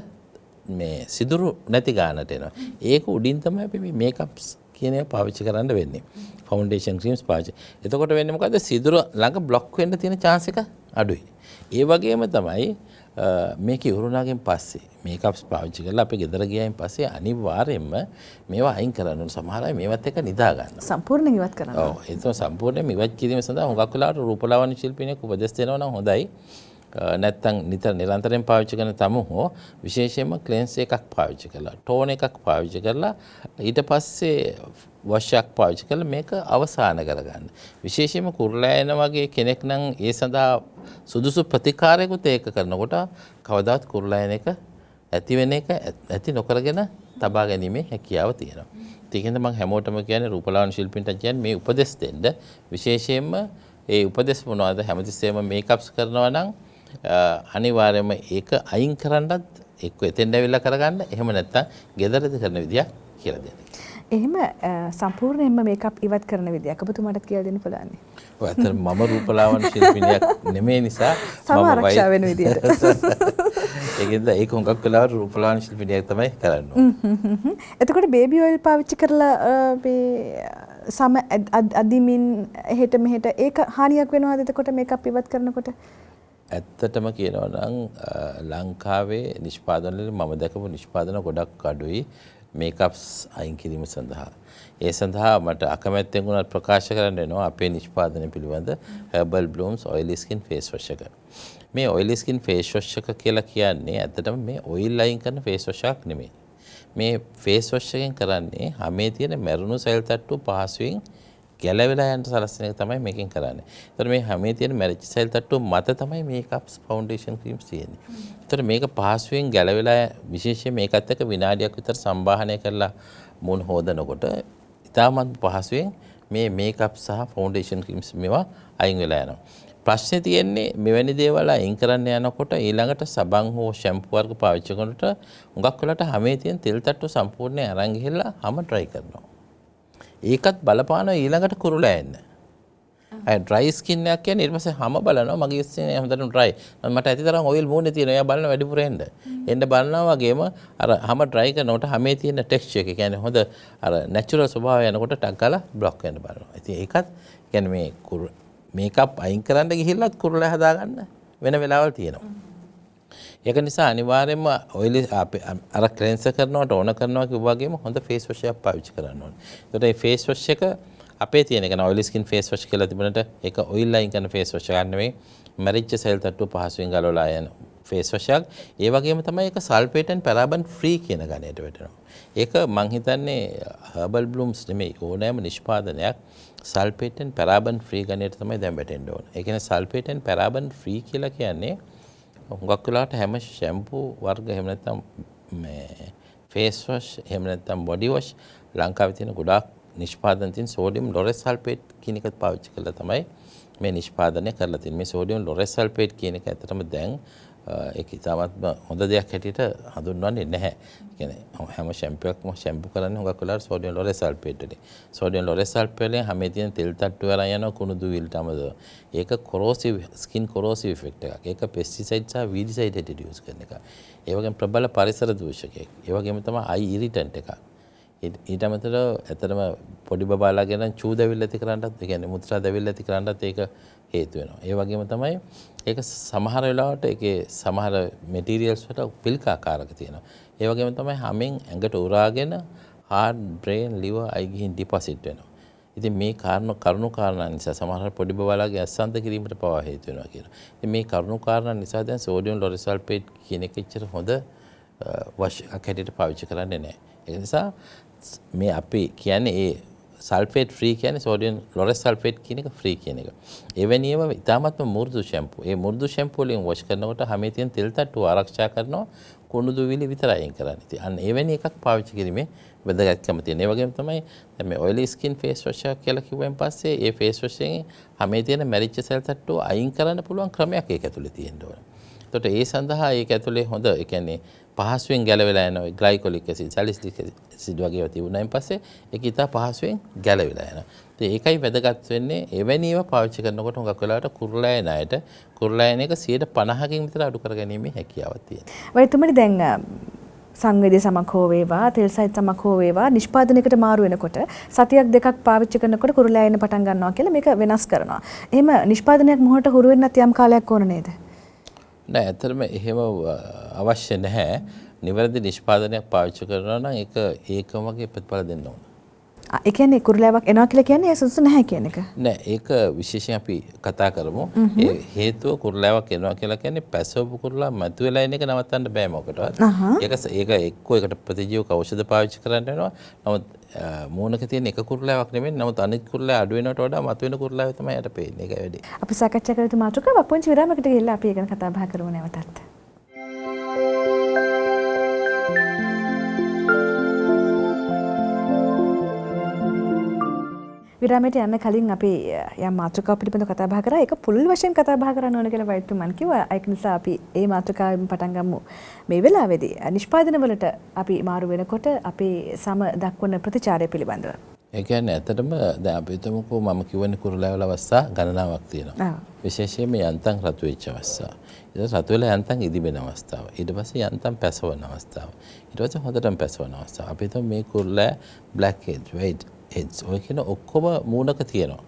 මේ සිදුරු නැති ගානට එනවා. ඒක උඩින් තමයි අපි මේ මේකප්ස් කියන ඒවා පාවිච්චි කරන්න වෙන්නේ. ෆවුන්ඩේෂන් ක්‍රීම්ස් පාවිච්චි. එතකොට වෙන්නේ මොකද්ද? සිදුර ළඟ બ્લોක් වෙන්න තියෙන chance එක අඩුයි. ඒ වගේම තමයි මේක ඉවරුණාගෙන් පස්සේ මේකප්ස් පාවිච්චි කරලා අපි ගෙදර ගියායින් පස්සේ අනිවාර්යයෙන්ම මේවා අයින් කරන්න ඕන. සමහර අය මේවත් එක්ක නිදා ගන්නවා. සම්පූර්ණයෙන් ඉවත් කරන්න. ඔව් ඒක සම්පූර්ණයෙන් ඉවත් කිරීම සඳහා හුඟක් වෙලාවට රූපලාවන්‍ය ශිල්පිනියෙක් උපදෙස් දෙනවා නම් හොඳයි. නැත්තම් නිරන්තරයෙන් පාවිච්චි කරන තමු හෝ විශේෂයෙන්ම ක්ලෙන්ස් එකක් පාවිච්චි කරලා ටෝන් එකක් පාවිච්චි කරලා ඊට පස්සේ වොෂ් එකක් පාවිච්චි කරලා මේක අවසන් කරගන්න. විශේෂයෙන්ම කුරුලෑයන වගේ කෙනෙක් නම් ඒ සඳහා සුදුසු ප්‍රතිකාරයකුත් ඒක කරනකොට කවදාවත් කුරුලෑයන එක ඇති වෙන එක ඇති නොකරගෙන තබා ගැනීමේ හැකියාව තියෙනවා. ඒකෙන්ද මම හැමෝටම කියන්නේ රූපලාවන්‍ය ශිල්පීන්ට කියන්නේ මේ උපදෙස් දෙන්න. විශේෂයෙන්ම ඒ උපදෙස් මොනවද? හැමතිස්සෙම මේකප්ස් කරනවා නම් අනිවාර්යයෙන්ම ඒක අයින් කරන්නත් එක්ක එතෙන් ඇවිල්ලා කරගන්න. එහෙම නැත්නම් ගෙදරදී කරන විදියක් කියලා දෙන්න. එහෙම සම්පූර්ණයෙන්ම මේකප් ඉවත් කරන විදියක් ඔබතුමාට කියලා දෙන්න පුළුවන්. ඔය අතර මම රූපලාවන්‍ය ශිල්පිනියක් නෙමෙයි නිසා සම ආරක්ෂා වෙන විදියට. ඒකෙන්ද ඒක හුඟක් වෙලාවට රූපලාවන්‍ය ශිල්පිනියක් තමයි කරන්නේ. එතකොට බේබි ඔයිල් පාවිච්චි කරලා මේ සම අදිමින් එහෙට මෙහෙට ඒක හානියක් වෙනවද එතකොට මේකප් ඉවත් කරනකොට? ඇත්තටම කියනවා නම් ලංකාවේ නිෂ්පාදන වල මම දැකපු නිෂ්පාදන ගොඩක් අඩුයි මේකප්ස් අයින් කිරීම සඳහා. ඒ සඳහා මට අකමැත්තෙන් උනත් ප්‍රකාශ කරන්න වෙනවා අපේ නිෂ්පාදනය පිළිබඳ Herbal Blooms Oily Skin Face Wash එක. මේ Oily Skin Face Wash එක කියලා කියන්නේ ඇත්තටම මේ ඔයිල් අයින් කරන face wash එකක් නෙමෙයි. මේ face wash එකෙන් කරන්නේ හැමේ තියෙන මැරුණු සෙල් තට්ටු පහසුවෙන් ගැලවිලා යන සලස්න එක තමයි මේකෙන් කරන්නේ. ඒතර මේ හැමේ තියෙන මැරිච්ච සෙල් තට්ටු මත තමයි මේකප්ස් ෆවුන්ඩේෂන් ක්‍රීම්ස් තියෙන්නේ. ඒතර මේක පහසුවෙන් ගැලවිලා විශේෂයෙන් මේකත් එක්ක විනාඩියක් විතර සම්බාහනය කරලා මුණ හොදනකොට ඉතාමත් පහසුවෙන් මේ මේකප් සහ ෆවුන්ඩේෂන් ක්‍රීම්ස් මේවා අයින් වෙලා යනවා. ප්‍රශ්නේ තියෙන්නේ මෙවැනි දේවල් අයින් කරන්න යනකොට ඊළඟට සබන් හෝ ෂැම්පු වර්ග පාවිච්චි කරනකොට හුඟක් වෙලාවට හැමේ තියෙන තෙල් තට්ටු සම්පූර්ණයෙන් අරන් ගිහලා හැම ඩ්‍රයි කරනවා. ඒකත් බලපානවා ඊළඟට කුරුලා එන්න. අය ඩ්‍රයි ස්කින් එකක් කියන්නේ ඊට පස්සේ හැම බලනවා මගේ ස්කින් එක හැමදාම ඩ්‍රයි. මට ඇති තරම් ඔයිල් මූණේ තියෙනවා. එයා බලන වැඩිපුර එන්න. එන්න බලනවා වගේම අර හැම ඩ්‍රයි කරනකොට හැමේ තියෙන ටෙක්ස්චර් එක කියන්නේ හොඳ අර නැචරල් ස්වභාවය යනකොට ටක් ගාලා බ්ලොක් වෙන්න බලනවා. ඉතින් ඒකත් කියන්නේ මේ මේකප් අයින් කරන්න ගිහිල්ලත් කුරුලා හදාගන්න වෙන වෙලාවල් තියෙනවා. ඒක නිසා අනිවාර්යයෙන්ම ඔයිලි අර ක්ලෙන්සර් කරනවට ඕන කරනවා කිව්වාගේම හොඳ ෆේස් වොෂ් එකක් පාවිච්චි කරන්න ඕනේ. ඒකට මේ ෆේස් වොෂ් එක අපේ තියෙන එක න ඔයිලි ස්කින් ෆේස් වොෂ් කියලා තිබුණට ඒක ඔයිල් අයින් කරන ෆේස් වොෂ් එකක් නෙවෙයි. මැරිච්ච සෙල් තට්ටු පහසුවෙන් ගලවලා යන ෆේස් වොෂ් එකක්. ඒ වගේම තමයි ඒක සල්ෆේට් ඇන් පැරාබන් ෆ්‍රී කියන ගණයට වැටෙනවා. ඒක මං හිතන්නේ හර්බල් බ්ලූම්ස් නෙමෙයි ඕනෑම නිෂ්පාදනයක් සල්ෆේට් ඇන් පැරාබන් ෆ්‍රී ගණයට තමයි දැන් වැටෙන්න ඕන. ඒ කියන්නේ සල්ෆේට් ඇන් පැරාබන් ෆ්‍රී කියලා කියන්නේ හුඟක් වෙලාවට හැම ෂැම්පූ වර්ග එහෙම නැත්නම් මේ ෆේස් වොෂ් එහෙම නැත්නම් බොඩි වොෂ් ලංකාවේ තියෙන ගොඩාක් නිෂ්පාදන තියෙන සෝඩියම් ලොරෙස් සල්ෆේට් කියන එකත් පාවිච්චි කරලා තමයි මේ නිෂ්පාදනය කරලා තියෙන්නේ. මේ සෝඩියම් ලොරෙස් සල්ෆේට් කියන එක ඇත්තටම දැන් ඒක ඉතාමත්ම හොඳ දෙයක් හැටියට හඳුන්වන්නේ නැහැ. ඒ කියන්නේ හැම ෂැම්පූ එකක්ම ෂැම්පූ කරන්නේ හුඟක් වෙලාවට සෝඩියම් ලොරෙස් සල්ෆේට් වලින්. සෝඩියම් ලොරෙස් සල්ෆේට් වලින් හැමේ තියෙන තෙල් තට්ටු වල යන කුණු දුවිල්ටම ඒක කොරෝසිව් ස්කින් කොරෝසිව් ඉෆෙක්ට් එකක්. ඒක පෙස්ටිසයිඩ් සහ වීඩිසයිඩ් හැටියට යූස් කරන එක. ඒ වගේම ප්‍රබල පරිසර දූෂකයක්. ඒ වගේම තමයි අයි ඉරිටන්ට් එකක්. ඊට අමතරව ඇත්තටම පොඩි බබාලාගේ නම් චූ දැවිල්ල ඇති කරන්නත් ඒ කියන්නේ මුත්‍රා දැවිල්ල ඇති කරන්නත් ඒක හේතු වෙනවා. ඒ වගේම තමයි ඒක සමහර වෙලාවට ඒකේ සමහර මැටීරියල්ස් වලට පිළිකාකාරක තියෙනවා. ඒ වගේම තමයි හැමෙන් ඇඟට උරාගෙන හાર્ට්, බ්‍රේන්, ලිවර් අයි ගිහින් ඩිපොසිට් වෙනවා. ඉතින් මේ කරුණු කාරණා නිසා සමහර පොඩි බබාලාගේ අසන්ත කිරීමට පවා හේතු වෙනවා කියනවා. ඉතින් මේ කරුණු කාරණා නිසා දැන් සෝඩියම් ලොරෙස් සල්ෆේට් කියන එක ඉච්චර හොඳ වොෂ් එකක් හැටියට පාවිච්චි කරන්නේ නැහැ. ඒ නිසා මේ අපි කියන්නේ ඒ සල්ෆේට් ෆ්‍රී කියන්නේ සෝඩියම් ලොරස් සල්ෆේට් කියන එක ෆ්‍රී කියන එක. එවැනි ඒවා ඉතාමත්ම මෘදු ෂැම්පූ. ඒ මෘදු ෂැම්පූ වලින් වොෂ් කරනකොට හැමේ තියෙන තෙල් තට්ටු ආරක්ෂා කරනවා කුණු දුවිලි විතරයි අයින් කරන්නේ. ඉතින් අන්න එවැනි එකක් පාවිච්චි කිරීමේ වැදගත්කම තියෙනවා. ඒ වගේම තමයි දැන් මේ ඔයිලි ස්කින් ෆේස් වොෂ් එකක් කියලා කිව්වෙන් පස්සේ ඒ ෆේස් වොෂ් එකෙන් හැමේ තියෙන මැරිච්ච සෙල් තට්ටු අයින් කරන්න පුළුවන් ක්‍රමයක් ඒක ඇතුලේ තියෙන්න ඕන. එතකොට ඒ සඳහා ඒක ඇතුලේ හොඳ ඒ කියන්නේ පහසුවෙන් ගැලවිලා යනවා ග්ලයිකොලික් ඇසිඩ් සැලිසිලික් ඇසිඩ් වගේ ඒවා තිබුණායින් පස්සේ ඒක ඉතා පහසුවෙන් ගැලවිලා යනවා. ඉතින් ඒකයි වැදගත් වෙන්නේ එවැනි ඒවා පාවිච්චි කරනකොට හුඟක් වෙලාවට කුරුළෑයන අයට කුරුළෑයන එක 50%කින් විතර අඩු කරගැනීමේ හැකියාවක් තියෙනවා. වෛද්‍යතුමනි දැන් සංවේදී සමක් හෝ වේවා තෙල් සහිත සමක් හෝ වේවා නිෂ්පාදනයකට මාරු වෙනකොට සතියක් දෙකක් පාවිච්චි කරනකොට කුරුළෑයන පටන් ගන්නවා කියලා මේක වෙනස් කරනවා. එහෙම නිෂ්පාදනයක් මොහොතට හුරු වෙන්නත් යම් කාලයක් ඕන නේද? නෑ ඇත්තටම එහෙම අවශ්‍ය නැහැ. නිවැරදි නිෂ්පාදනයක් පාවිච්චි කරනවා නම් ඒක ඒකම වගේ ප්‍රතිඵල දෙන්න ඕන. ඒ කියන්නේ කුරුළෑවක් එනවා කියලා කියන්නේ ඒ සුදුසු නැහැ කියන එක. නෑ ඒක විශේෂයෙන් අපි කතා කරමු. ඒ හේතුව කුරුළෑවක් එනවා කියලා කියන්නේ පැසවපු කුරුළා මතුවලා එන එක නවත්තන්න බෑ මොකටවත්. ඒක එක්කෝ ඒකට ප්‍රතිජීවක ఔෂධ පාවිච්චි කරන්න වෙනවා. නමුත් මූණක තියෙන එක කුරුළෑවක් නෙමෙයි. නමුත් අනිත් කුරුළෑ අඩු වෙනවට වඩා මතුවෙන කුරුළෑව තමයි යට පේන්නේ. ඒකයි වැඩි. අපි සාකච්ඡා කළ යුතු මාතෘකාවක් පුංචි විරාමයකට ගිහිල්ලා අපි ඒක ගැන කතා බහ කරමු නැවතත්. විරාමයට යන්න කලින් අපි යම් මාතෘකාවක් පිළිබඳව කතා බහ කරා. ඒක පුළුල් වශයෙන් කතා බහ කරන්න ඕන කියලා වෛද්‍යතුමන් කිව්වා. ඒක නිසා අපි මේ මාතෘකාවෙන් පටන් ගමු. මේ වෙලාවේදී නිෂ්පාදන වලට අපි මාරු වෙනකොට අපේ සම දක්වන ප්‍රතිචාරය පිළිබඳව. ඒ කියන්නේ ඇත්තටම දැන් අපි හිතමුකෝ මම කියවනේ කුරුළෑවල අවස්ථා ගණනාවක් තියෙනවා. විශේෂයෙන්ම යන්තම් රතු වෙච්ච අවස්ථාව. ඊට රතු වෙලා යන්තම් ඉදිබෙන අවස්ථාව. ඊට පස්සේ යන්තම් පැසවන අවස්ථාව. ඊට පස්සේ හොඳටම පැසවන අවස්ථාව. අපි හිතමු මේ කුරුළෑ black head, white heads ඔය කියන ඔක්කොම මූණක තියෙනවා.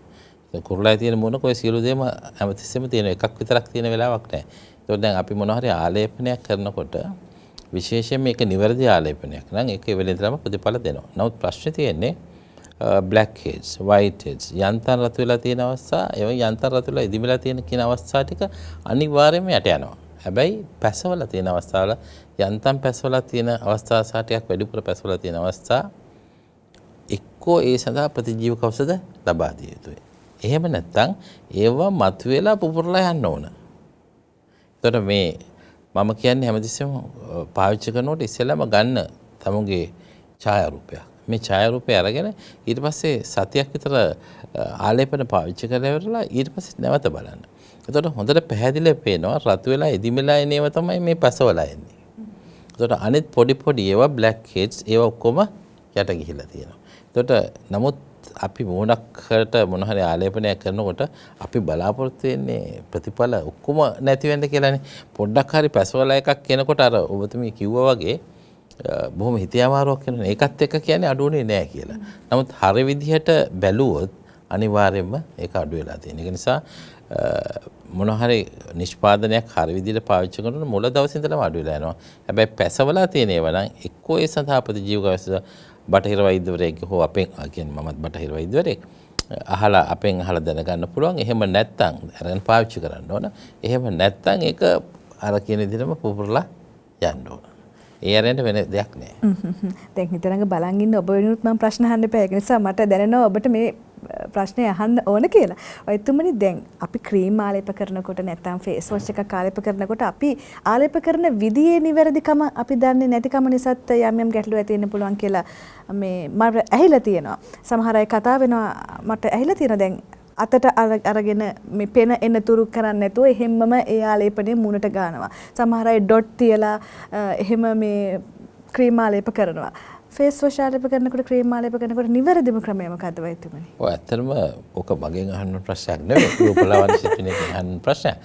දැන් කුරුළෑ තියෙන මූණක ඔය සියලු දේම හැමතිස්සෙම තියෙන එකක් විතරක් තියෙන වෙලාවක් නැහැ. ඒතකොට දැන් අපි මොනවා හරි ආලේපනයක් කරනකොට විශේෂයෙන් මේක නිවැරදි ආලේපනයක් නම් ඒක වෙලෙන්දම ප්‍රතිඵල දෙනවා. නමුත් ප්‍රශ්නේ තියෙන්නේ black heads, white heads යන්තම් රතු වෙලා තියෙන අවස්ථා, ඒ යන්තම් රතු වෙලා ඉදිමිලා තියෙන කියන අවස්ථා ටික අනිවාර්යයෙන්ම යට යනවා. හැබැයි පැසවලා තියෙන අවස්ථාවල යන්තම් පැසවලා තියෙන අවස්ථා සහ ටිකක් වැඩිපුර පැසවලා තියෙන අවස්ථා එක්කෝ ඒ සඳහා ප්‍රතිජීවක ඖෂධ ලබා දිය යුතුයි. එහෙම නැත්නම් ඒවා මතුවලා පුපුරලා යන්න ඕන. එතකොට මේ මම කියන්නේ හැමතිස්සෙම පාවිච්චි කරනකොට ඉස්සෙල්ලාම ගන්න තමුගේ ඡායාරූපයක්. මේ ඡායාරූපය අරගෙන ඊට පස්සේ සතියක් විතර ආලේපන පාවිච්චි කරලා ඉවරලා ඊට පස්සේ නැවත බලන්න. එතකොට හොඳට පැහැදිලිව පේනවා රතු වෙලා ඉදිමිලා එන ඒවා තමයි මේ පැසවලා එන්නේ. එතකොට අනිත් පොඩි ඒවා black heads ඒවා ඔක්කොම යට ගිහිලා තියෙනවා. එතකොට නමුත් අපි මොනක්කට මොන හරි ආලේපනයක් කරනකොට අපි බලාපොරොත්තු වෙන්නේ ප්‍රතිඵල ඔක්කොම නැති වෙන්න කියලානේ. පොඩ්ඩක් හරි පැසවලා එකක් කෙනකොට අර ඔබතුමී කිව්වා වගේ බොහොම හිතේ අමාරුවක් වෙනවා. ඒකත් එක්ක කියන්නේ අඩුුනේ නෑ කියලා. නමුත් හරි විදිහට බැලුවොත් අනිවාර්යයෙන්ම ඒක අඩු වෙලා තියෙන. ඒක නිසා මොන හරි නිෂ්පාදනයක් හරි විදිහට පාවිච්චි කරනකොට මුල දවසේ ඉඳලම අඩු වෙලා යනවා. හැබැයි පැසවලා තියෙන ඒවා නම් එක්කෝ ඒ සඳහා ප්‍රතිජීවක ඖෂධ බටහිර වෛද්‍යවරයෙක් හෝ අපෙන් කියන්නේ මමත් බටහිර වෛද්‍යවරයෙක් අපෙන් අහලා දැනගන්න පුළුවන්. එහෙම නැත්නම් අරගෙන පාවිච්චි කරන්න ඕන. එහෙම නැත්නම් ඒක අර කියන විදිහටම පුපුරලා යන්න ඕන. ඒ අරෙන්ට වෙන දෙයක් නෑ. දැන් හිතනඟ බලන් ඉන්න ඔබ වෙනුත් මම ප්‍රශ්න අහන්න එපා. ඒක නිසා මට දැනෙනවා ඔබට මේ ප්‍රශ්නේ අහන්න ඕන කියලා. ඔයතුමනි දැන් අපි ක්‍රීම් ආලේප කරනකොට නැත්නම් ෆේස් වොෂ් එකක් ආලේප කරනකොට අපි ආලේප කරන විදියේ නිවැරදිකම අපි දන්නේ නැතිකම නිසාත් යම් ගැටලු ඇති වෙන්න පුළුවන් කියලා මේ මම ඇහිලා තියෙනවා. සමහර අය කතා වෙනවා මට ඇහිලා තියෙනවා දැන් අතට අරගෙන මේ පෙන එන තුරු කරන්නේ නැතුව එහෙම්මම ඒ ආලේපනේ මූණට ගන්නවා. සමහර අය ඩොට් තියලා එහෙම මේ ක්‍රීම් ආලේප කරනවා. ෆේස් වොෂ් ආලේප කරනකොට ක්‍රීම් ආලේප කරනකොට නිවැරදිම ක්‍රමය මොකද්ද වෛද්‍යතුමනි? ඔය ඇත්තටම ඔක මගෙන් අහන්න ප්‍රශ්නයක් නෙවෙයි. රූපලාවන්‍ය ශිල්පිනෙක්ගෙන් අහන්න ප්‍රශ්නයක්.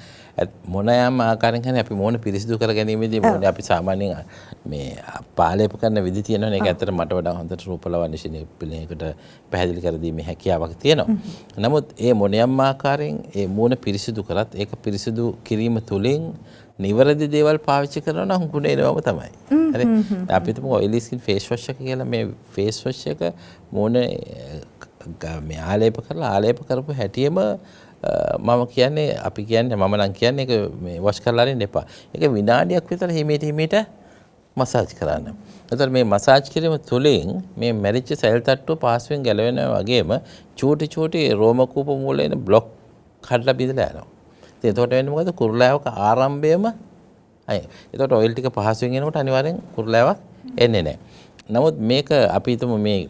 මොන යම් ආකාරයෙන් හරි අපි මොන පිරිසිදු කර ගැනීමේදී මොන අපි සාමාන්‍යයෙන් මේ පාලේප කරන විදි තියෙනවනේ. ඒක ඇත්තට මට වඩා හොඳට රූපලාවන්‍ය ශිල්පිනෙකුට පැහැදිලි කර දීමේ හැකියාවක් තියෙනවා. නමුත් ඒ මොන යම් ආකාරයෙන් ඒ මොන පිරිසිදු කරත් ඒක පිරිසිදු කිරීම තුලින් නිවැරදි දේවල් පාවිච්චි කරනවා නම් ගුණේනවම තමයි. හරි. අපි හිතමු ඔයිලි ස්කින් ෆේස් වොෂ් එක කියලා මේ ෆේස් වොෂ් එක මොනේ මේ ආලේප කරපු හැටියෙම මම කියන්නේ අපි කියන්නේ මම නම් කියන්නේ ඒක මේ වොෂ් කරලා අරින්න එපා. ඒක විනාඩියක් විතර හිමීට මසාජ් කරන්න. එතකොට මේ මසාජ් කිරීම තුළින් මේ මැරිච්ච සෙල් තට්ටුව පහසුවෙන් ගැලවෙනවා වගේම චූටි රෝම කූප මූල එන બ્લોක් කඩලා බිඳලා යනවා. ඉතින් එතකොට වෙන්නේ මොකද? කුරුලෑවක ආරම්භයම අය. එතකොට ඔයිල් ටික පහසුවෙන් එනකොට අනිවාර්යෙන් කුරුලෑවක් එන්නේ නැහැ. නමුත් මේක අපි හිතමු මේ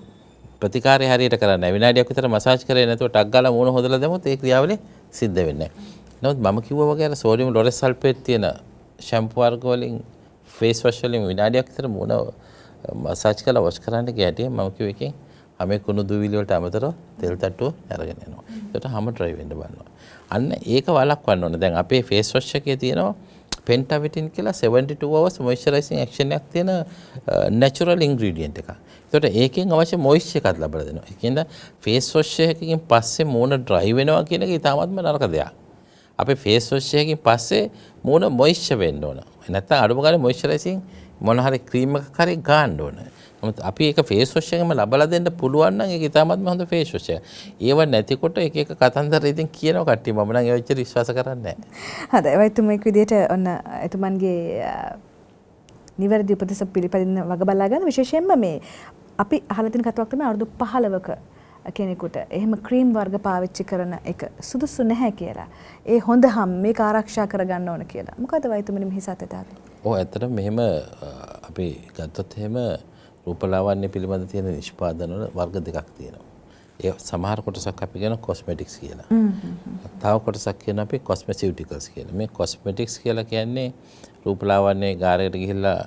ප්‍රතිකාරය හරියට කරන්න විනාඩියක් විතර මසාජ් කරේ නැතුව ටක් ගාලා මූණ හොදලා දැමුවොත් ඒ ක්‍රියාවලිය සිද්ධ වෙන්නේ නැහැ. නමුත් මම කිව්වා වගේ අර සෝඩියම් ලොරෙස් සල්ෆේට් තියෙන ෂැම්පු වර්ග වලින් ෆේස් වොෂ් වලින් විනාඩියක් විතර මූණ මසාජ් කරලා වොෂ් කරන්න ගියටිය මම කිව්ව එකෙන් හැම කුණු දුවිලි වලට අමතරව තෙල් තට්ටුව අරගෙන යනවා. ඒකට හැම ඩ්‍රයි වෙන්න බලනවා. අන්න ඒක වළක්වන්න ඕනේ. දැන් අපේ ෆේස් වොෂ් එකේ තියෙනවා පෙන්ටාවිටින් කියලා 72 hours moisturizing action එකක් තියෙන natural ingredient එකක්. ඒකට ඒකෙන් අවශ්‍ය moisture එකක් ලබා දෙනවා. ඒ කියන්නේ ෆේස් වොෂ් එකකින් පස්සේ මූණ dry වෙනවා කියන එක ඉතාමත්ම නරක දෙයක්. අපේ ෆේස් වොෂ් එකකින් පස්සේ මූණ moisture වෙන්න ඕන. නැත්නම් අඩුම ගානේ moisturizing මොන හරි ක්‍රීම් එකක් හරි ගන්න ඕන. නමුත් අපි ඒක ෆේස් වොෂ් එකම ලබලා දෙන්න පුළුවන් නම් ඒක ඉතාමත්ම හොඳ ෆේස් වොෂ් එකක්. ඒව නැතිකොට එක කතන්දර ඉතින් කියනවා කට්ටිය මම නම් ඒ වෙච්ච විශ්වාස කරන්නේ නැහැ. හරි ඒ වයිතුම එක් විදියට ඔන්න එතුමන්ගේ නිවැරදි උපදෙස් පිළිපදින්න වග බලා ගන්න විශේෂයෙන්ම මේ අපි අහලා තියෙන කතාවක් තමයි අවුරුදු 15ක කෙනෙකුට එහෙම ක්‍රීම් වර්ග පාවිච්චි කරන එක සුදුසු නැහැ කියලා. ඒ හොඳ හැම මේක ආරක්ෂා කරගන්න ඕන කියලා. මොකද වයිතුමනි මෙහි සත්‍යතාවය? ඔව් ඇත්තටම මෙහෙම අපි ගත්තොත් එහෙම රූපලාවන්‍ය පිළිබඳ තියෙන නිෂ්පාදන වල වර්ග දෙකක් තියෙනවා. ඒ සමහර කොටසක් අපි කියන කොස්මෙටික්ස් කියලා. තව කොටසක් කියන අපි කොස්මෙසිටිකල්ස් කියලා. මේ කොස්මෙටික්ස් කියලා කියන්නේ රූපලාවන්‍ය ගාරයට ගිහිල්ලා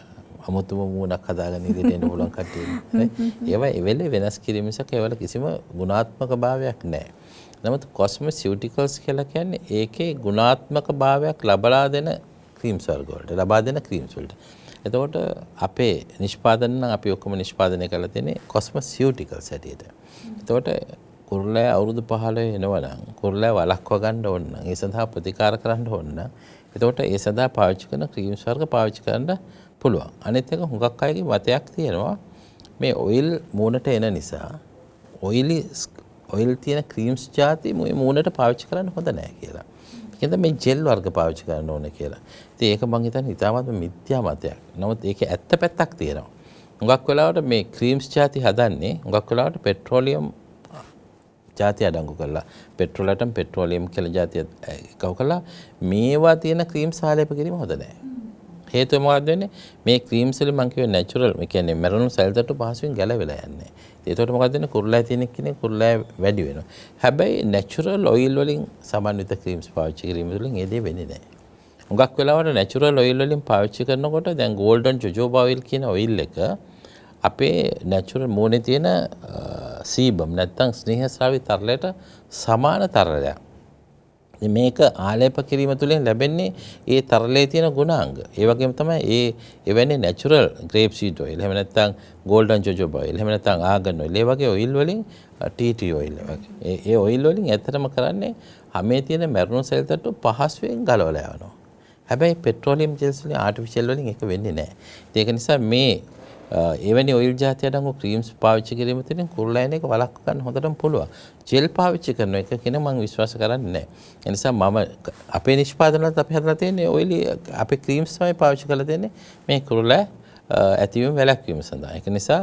අමුතුම මූණක් හදාගෙන ඉඳිට එන්න පුළුවන් කට්ටිය. ඒවා එවෙලේ වෙනස් කිරීම මිසක ඒවල කිසිම ගුණාත්මක භාවයක් නැහැ. නමුත් කොස්මෙසිටිකල්ස් කියලා කියන්නේ ඒකේ ගුණාත්මක භාවයක් ලබා දෙන ක්‍රීම්ස් වර්ග වලට ලබා දෙන ක්‍රීම්ස් වලට. එතකොට අපේ නිෂ්පාදන නම් අපි ඔක්කොම නිෂ්පාදනය කරලා තියෙන්නේ කොස්මෙසිටිකල්ස් හැටියට. එතකොට කුරුල්ලෑ අවුරුදු 15 එනවා නම් කුරුල්ලෑ වළක්ව ගන්න ඕන නම් ඒ සඳහා ප්‍රතිකාර කරන්න ඕන නම් එතකොට ඒ සඳහා පාවිච්චි කරන ක්‍රීම්ස් වර්ග පාවිච්චි කරන්න පුළුවන්. අනිත් එක හුඟක් අයගේ මතයක් තියෙනවා මේ ඔයිල් මූණට එන නිසා ඔයිල් තියෙන ක්‍රීම්ස් ಜಾති මූණට පාවිච්චි කරන්න හොඳ නැහැ කියලා. ඒකෙන්ද මේ ජෙල් වර්ග පාවිච්චි කරන්න ඕනේ කියලා. ඉතින් ඒක මම හිතන්නේ ඉතාමත් මිත්‍යා මතයක්. නමුත් ඒකේ ඇත්ත පැත්තක් තියෙනවා. හුඟක් වෙලාවට මේ ක්‍රීම්ස් ಜಾති හදන්නේ හුඟක් වෙලාවට පෙට්‍රෝලියම් ಜಾති අඩංගු කරලා පෙට්‍රෝලටම පෙට්‍රෝලියම් කියලා ಜಾතිය එකව කළා මේවා තියෙන ක්‍රීම්ස් ආලේප කිරීම හොඳ නැහැ. හේතුව මොකක්ද වෙන්නේ? මේ ක්‍රීම්ස් වල මම කියුවේ නැචරල්, ඒ කියන්නේ මැරුණු සෙල් තට්ටු පහසුවෙන් ගැලවෙලා යන්නේ. ඒකට මොකක්ද වෙන්නේ? කුරුල්ලෑ තියෙන කෙනෙක් කුරුල්ලෑ වැඩි වෙනවා. හැබැයි නැචරල් ඔයිල් වලින් සමන්විත ක්‍රීම්ස් පාවිච්චි කිරීම තුළින් ඒ දේ වෙන්නේ නැහැ. හුඟක් වෙලාවට නැචරල් ඔයිල් වලින් පාවිච්චි කරනකොට දැන් ගෝල්ඩන් ජොජෝබා ඔයිල් කියන ඔයිල් එක අපේ නැචරල් මූණේ තියෙන සීබම් නැත්තම් ස්නේහස්‍රාවී තරලයට සමාන තරලයක්. මේක ආලේප කිරීම තුළින් ලැබෙන්නේ ඒ තරලයේ තියෙන ගුණාංග. ඒ වගේම තමයි එවැනි නැචරල් ග්‍රේප් සීඩ් ඔයිල් එහෙම නැත්නම් ගෝල්ඩන් ජොජෝබා ඔයිල් එහෙම නැත්නම් ආගන් ඔයිල් ඒ වගේ ඔයිල් වලින් ටීටී ඔයිල් වගේ ඒ ඔයිල් වලින් ඇත්තටම කරන්නේ හැමේ තියෙන මැරුණු සෙල් තට්ටු පහසුවෙන් ගලවලා යවනවා. හැබැයි පෙට්‍රෝලියම් ජෙල්ස් වලින් ආටිෆිෂල් වලින් ඒක වෙන්නේ නැහැ. ඒක නිසා මේ එවැනි ඔයිල් ಜಾති අඩංගු ක්‍රීම්ස් පාවිච්චි කිරීම තුළින් කුරුල්ලෑන එක වළක්ව ගන්න හොඳටම පුළුවන්. ජෙල් පාවිච්චි කරන එක කියන මම විශ්වාස කරන්නේ නැහැ. ඒ නිසා මම අපේ නිෂ්පාදනවලත් අපි හදලා තියෙන්නේ ඔයිල් අපේ ක්‍රීම්ස් තමයි පාවිච්චි කරලා තියෙන්නේ මේ කුරුල්ලෑ ඇතිවීම වැළැක්වීම සඳහා. ඒක නිසා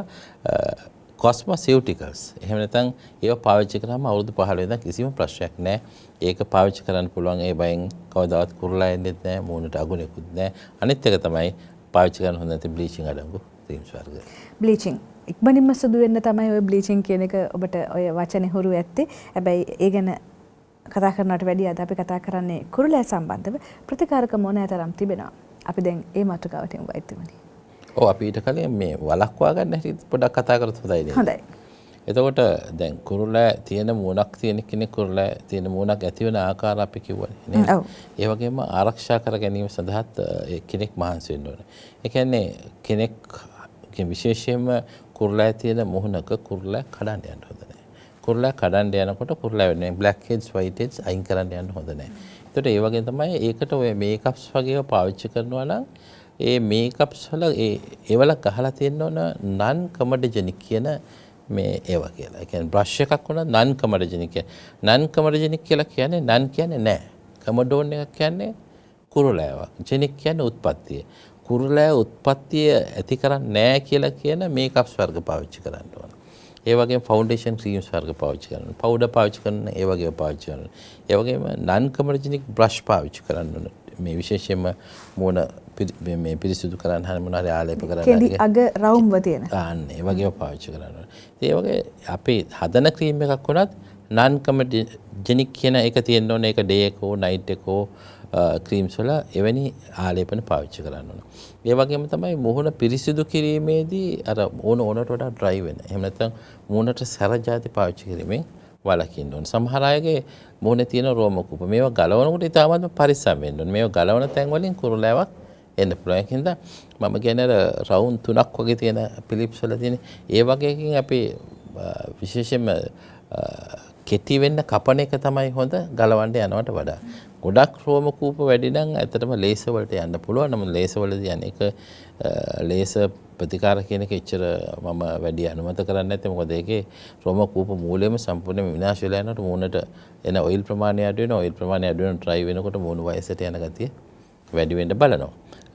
කොස්මොසිටිකල්ස් එහෙම නැත්නම් ඒව පාවිච්චි කරාම අවුරුදු 15 ඉඳන් කිසිම ප්‍රශ්නයක් නැහැ. ඒක පාවිච්චි කරන්න පුළුවන්. ඒ බයෙන් කවදාවත් කුරුල්ලා එන්නේ නැහැ. මූණට අගුණෙකුත් නැහැ. අනිත් එක තමයි පාවිච්චි කරන්න හොඳ නැති බ්ලීචින් අඩංගු ක්‍රීම්ස් වර්ග. බ්ලීචින් ඉක්මනින්ම සිදු වෙන්න තමයි ඔය බ්ලීචින් කියන එක ඔබට ඔය වචනේ හුරු ඇත්තේ. හැබැයි ඒ ගැන කතා කරනවට වැඩිය අද අපි කතා කරන්නේ කුරුල්ලෑ සම්බන්ධව ප්‍රතිකාරක මොනතරම් තිබෙනවා. අපි දැන් ඒ මාතෘකාවට යමු වෛද්‍යවනි. ඔව් අපි ඊට කලින් මේ වළක්වා ගන්න හැටි පොඩ්ඩක් කතා කරත් හොඳයි නේද? හොඳයි. එතකොට දැන් කුරුල්ලෑ තියෙන මූණක් තියෙන කෙනෙක් කුරුල්ලෑ තියෙන මූණක් ඇති වෙන ආකාර අපි කිව්වනේ නේද? ඔව්. ඒ වගේම ආරක්ෂා කර ගැනීම සඳහාත් කෙනෙක් මහන්සි වෙන්න ඕනේ. ඒ කියන්නේ කෙනෙක් විශේෂයෙන්ම කුරුල්ලෑ තියෙන මුහුණක කුරුල්ලෑ කඩන්න යන්න හොඳ නැහැ. කුරුල්ලෑ කඩන්න යනකොට කුරුල්ලෑ වෙන්නේ black heads white heads අයින් කරන්න යන්න හොඳ නැහැ. ඒකට ඒ වගේ තමයි ඒකට ඔය මේකප්ස් වගේව පාවිච්චි කරනවා නම් ඒ මේකප්ස් වල ඒවල ගහලා තියෙන්න ඕන non comedogenic කියන මේ ඒවා කියලා. ඒ කියන්නේ බ්‍රෂ් එකක් වුණා non comedogenic. non comedogenic කියලා කියන්නේ non කියන්නේ නැහැ. කමඩෝන් එකක් කියන්නේ කුරුල්ලෑව. ජෙනික් කියන්නේ උත්පත්තිය. කුරුලෑ උත්පත්තිය ඇති කරන්නේ නැහැ කියලා කියන මේකප්ස් වර්ග පාවිච්චි කරන්න ඕන. ඒ වගේම ෆවුන්ඩේෂන් ක්‍රීම්ස් වර්ග පාවිච්චි කරන්න. පවුඩර් පාවිච්චි කරන ඒ වගේ පාවිච්චි කරන්න. ඒ වගේම නන් කමර්ජිනික් බ්‍රෂ් පාවිච්චි කරන්න ඕන. මේ විශේෂයෙන්ම මොන මේ පිරිසිදු කරන්න හැම මොන හරි ආලේප කරන්න. කෙඳි අග රවුම්ව තියෙන. ඒ වගේ පාවිච්චි කරන්න ඕන. ඒ වගේ අපේ හදන ක්‍රීම් එකක් වුණත් නන් කමර්ජිනික් කියන එක තියෙන්න ඕන. ඒක ඩේ එකෝ නයිට් එකෝ ක්‍රීම්ස් වල එවැනි ආලේපන පාවිච්චි කරන්න ඕන. ඒ වගේම තමයි මුහුණ පිරිසිදු කිරීමේදී අර ඕනට වඩා ඩ්‍රයි වෙන. එහෙම නැත්නම් මුහුණට සැර ಜಾති පාවිච්චි කිරීමෙන් වළකින්න ඕන. සමහර අයගේ මුහුණේ තියෙන රෝම කූප මේවා ගලවනකොට ඉතාමත්ම පරිස්සම් වෙන්න ඕන. මේවා ගලවන තැන් වලින් කුරුලෑවක් එන්න පුළුවන්. ඒකින්ද මම කියන්නේ රවුම් 3ක් වගේ තියෙන පිලිප්ස් වල තියෙන ඒ වගේකින් අපි විශේෂයෙන්ම කෙටි වෙන්න කපන එක තමයි හොඳ ගලවන්න යනවට වඩා. ගොඩක් රෝම කූප වැඩි නම් ඇත්තටම ලේසර් වලට යන්න පුළුවන්. නමුත් ලේසර් වලදී යන එක ලේසර් ප්‍රතිකාර කියන එක එච්චර මම වැඩි අනුමත කරන්නේ නැත්තේ. මොකද ඒකේ රෝම කූප මූලයෙන්ම සම්පූර්ණයෙන් විනාශ වෙලා යනකොට මූණට එන ඔයිල් ප්‍රමාණය අඩු වෙනවා. ඔයිල් ප්‍රමාණය අඩු වෙන ඩ්‍රයි වෙනකොට මූණ වයසට යන ගතිය වැඩි වෙන්න බලනවා.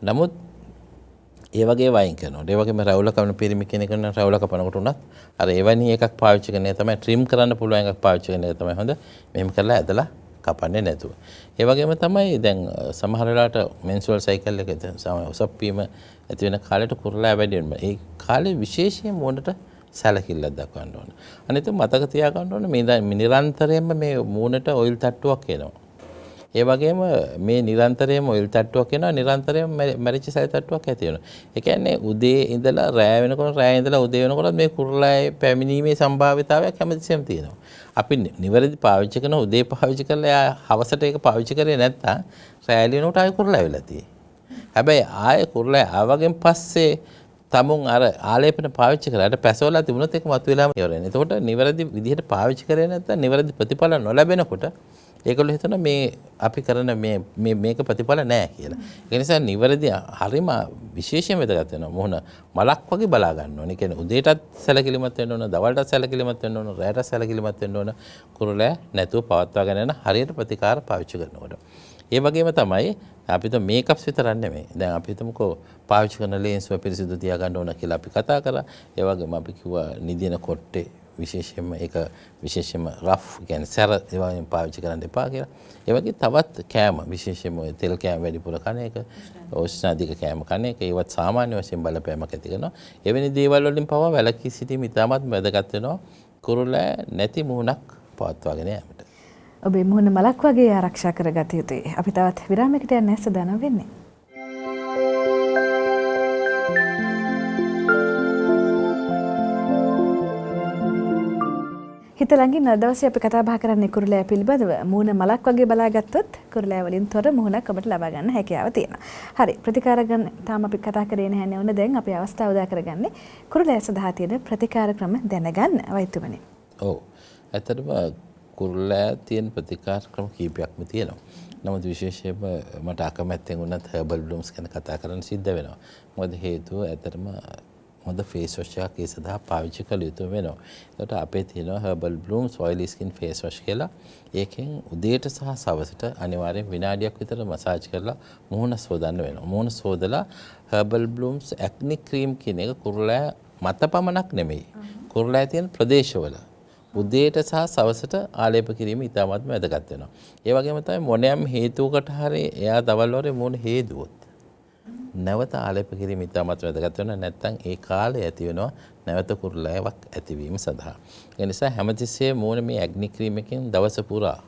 නමුත් ඒ වගේ වයින් කරනවා. ඒ වගේම රැවුල කපන පිරිමි කෙනෙක් නම් රැවුල කපනකොට උනත් අර එවැනි එකක් පාවිච්චි කරන එක තමයි ట్రిమ్ කරන්න පුළුවන් එකක් පාවිච්චි කරන එක තමයි හොඳ. මෙහෙම කරලා ඇදලා කපන්නේ නැතුව. ඒ වගේම තමයි දැන් සමහර වෙලාවට මෙන්ස්ට්‍රල් සයිකල් එක උසප් වීම ඇති වෙන කාලෙට කුරුලෑ වැඩි වෙනවා. ඒ කාලේ විශේෂයෙන් මොනට සැලකිල්ලක් දක්වන්න ඕන. අනිත් මතක තියාගන්න ඕන මේ නිරන්තරයෙන්ම මේ මූණට ඔයිල් තට්ටුවක් එනවා. ඒ වගේම මේ නිරන්තරයෙන්ම ඔයිල් තට්ටුවක් එනවා, නිරන්තරයෙන්ම මැරිච්ච සැලි තට්ටුවක් ඇති වෙනවා. ඒ කියන්නේ උදේ ඉඳලා රෑ වෙනකොට, රෑ ඉඳලා උදේ වෙනකොට මේ කුරුලෑයේ පැමිණීමේ සම්භාවිතාවයක් හැමතිස්සෙම තියෙනවා. අපි නිවැරදි පාවිච්චි කරන උදේ පාවිච්චි කරලා හවසට ඒක පාවිච්චි කරේ නැත්නම් රෑ වෙනකොට ආයෙ කුරුලෑ වෙලා තියෙයි. හැබැයි ආයෙ කුරුලෑ ආවගෙන් පස්සේ තමුන් අර ආලේපන පාවිච්චි කරාට පැසවලා තිබුණොත් ඒක මතුවලාම ඉවරයි. එතකොට නිවැරදි විදිහට පාවිච්චි කරේ නැත්නම් නිවැරදි ප්‍රතිඵල නොලැබෙනකොට ඒගොල්ලෝ හිතන මේ අපි කරන මේක ප්‍රතිඵල නැහැ කියලා. ඒ නිසා නිවැරදි හරිම විශේෂයෙන් වැදගත් වෙනවා. මොහොන මලක් වගේ බලා ගන්න ඕනේ. ඒ කියන්නේ උදේටත් සැලකිලිමත් වෙන්න ඕන, දවල්ටත් සැලකිලිමත් වෙන්න ඕන, රාත්‍රියටත් සැලකිලිමත් වෙන්න ඕන. කුරුලෑ නැතුව පවත්වාගෙන යන හරියට ප්‍රතිකාර පාවිච්චි කරනකොට. ඒ වගේම තමයි අපිට මේකප්ස් විතරක් නෙමෙයි. දැන් අපි හිතමුකෝ පාවිච්චි කරන ලේන්ස්ව පිරිසිදු තියාගන්න ඕන කියලා අපි කතා කරා. ඒ වගේම අපි කිව්වා නිදින කොට්ටේ විශේෂයෙන්ම ඒක විශේෂයෙන්ම රෆ් කියන්නේ සැර ඒවා පාවිච්චි කරන්න එපා කියලා. ඒ වගේ තවත් කෑම විශේෂයෙන්ම තෙල් කෑම වැඩිපුර කන එක, උෂ්ණ අධික කෑම කන එක ඒවත් සාමාන්‍ය වශයෙන් බලපෑමක් ඇති කරනවා. එවැනි දේවල් වලින් පවා වැළකී සිටීම ඉතාමත් වැදගත් වෙනවා කුරුලෑ නැති මුහුණක් පවත්වාගෙන යාමට. ඔබේ මුහුණ මලක් වගේ ආරක්ෂා කරගත යුතුයි. අපි තවත් විරාමයකට යන්න සූදානම් වෙන්නේ. හිත ළඟින් අද දවසේ අපි කතා බහ කරන්නේ කුරුලෑ පිළිබඳව. මුහුණ මලක් වගේ බලාගත්තොත් කුරුලෑ වලින් තොර මුහුණක් ඔබට ලබා ගන්න හැකියාව තියෙනවා. හරි, ප්‍රතිකාර ගන්න තාම අපි කතා කරේ නැහැ නේ. ඔන්න දැන් අපි අවස්ථාව උදා කරගන්නේ කුරුලෑ සඳහා තියෙන ප්‍රතිකාර ක්‍රම දැනගන්න වෛද්‍යතුමනි. ඔව්. ඇත්තටම කුරුලෑ තියෙන ප්‍රතිකාර ක්‍රම කීපයක්ම තියෙනවා. නමුත් විශේෂයෙන්ම මට අකමැත්තෙන් වුණත් හර්බල් බ්ලූම්ස් ගැන කතා කරන්න සිද්ධ වෙනවා. මොකද හේතුව ඇත්තටම හොඳ ෆේස් වොෂ් එකක් ඒ සඳහා පාවිච්චි කළ යුතු වෙනවා. ඒකට අපේ තියෙනවා Herbal Blooms oily skin face wash කියලා. ඒකෙන් උදේට සහ සවසට අනිවාර්යෙන් විනාඩියක් විතර මසාජ් කරලා මුහුණ සෝදන්න වෙනවා. මුහුණ සෝදලා හර්බල් බ්ලූම්ස් ඇක්නි ක්‍රීම් කියන එක කුරුලෑ මත පමණක් නෙමෙයි. කුරුලෑ තියෙන ප්‍රදේශවල උදේට සහ සවසට ආලේප කිරීම ඉතාමත්ම වැදගත් වෙනවා. ඒ වගේම තමයි මොනෑම හේතුවකට හරි එයා දවල් වලේ මුහුණ හේදුවොත් නැවත ආලේප කිරීම ඉතාමත් වැදගත් වෙනවා. නැත්නම් ඒ කාලේ ඇති වෙනවා නැවත කුරුලෑවක් ඇතිවීම සඳහා. ඒ නිසා හැමතිස්සෙම මුහුණ මේ ඇග්නි ක්‍රීම් එකෙන් දවස පුරා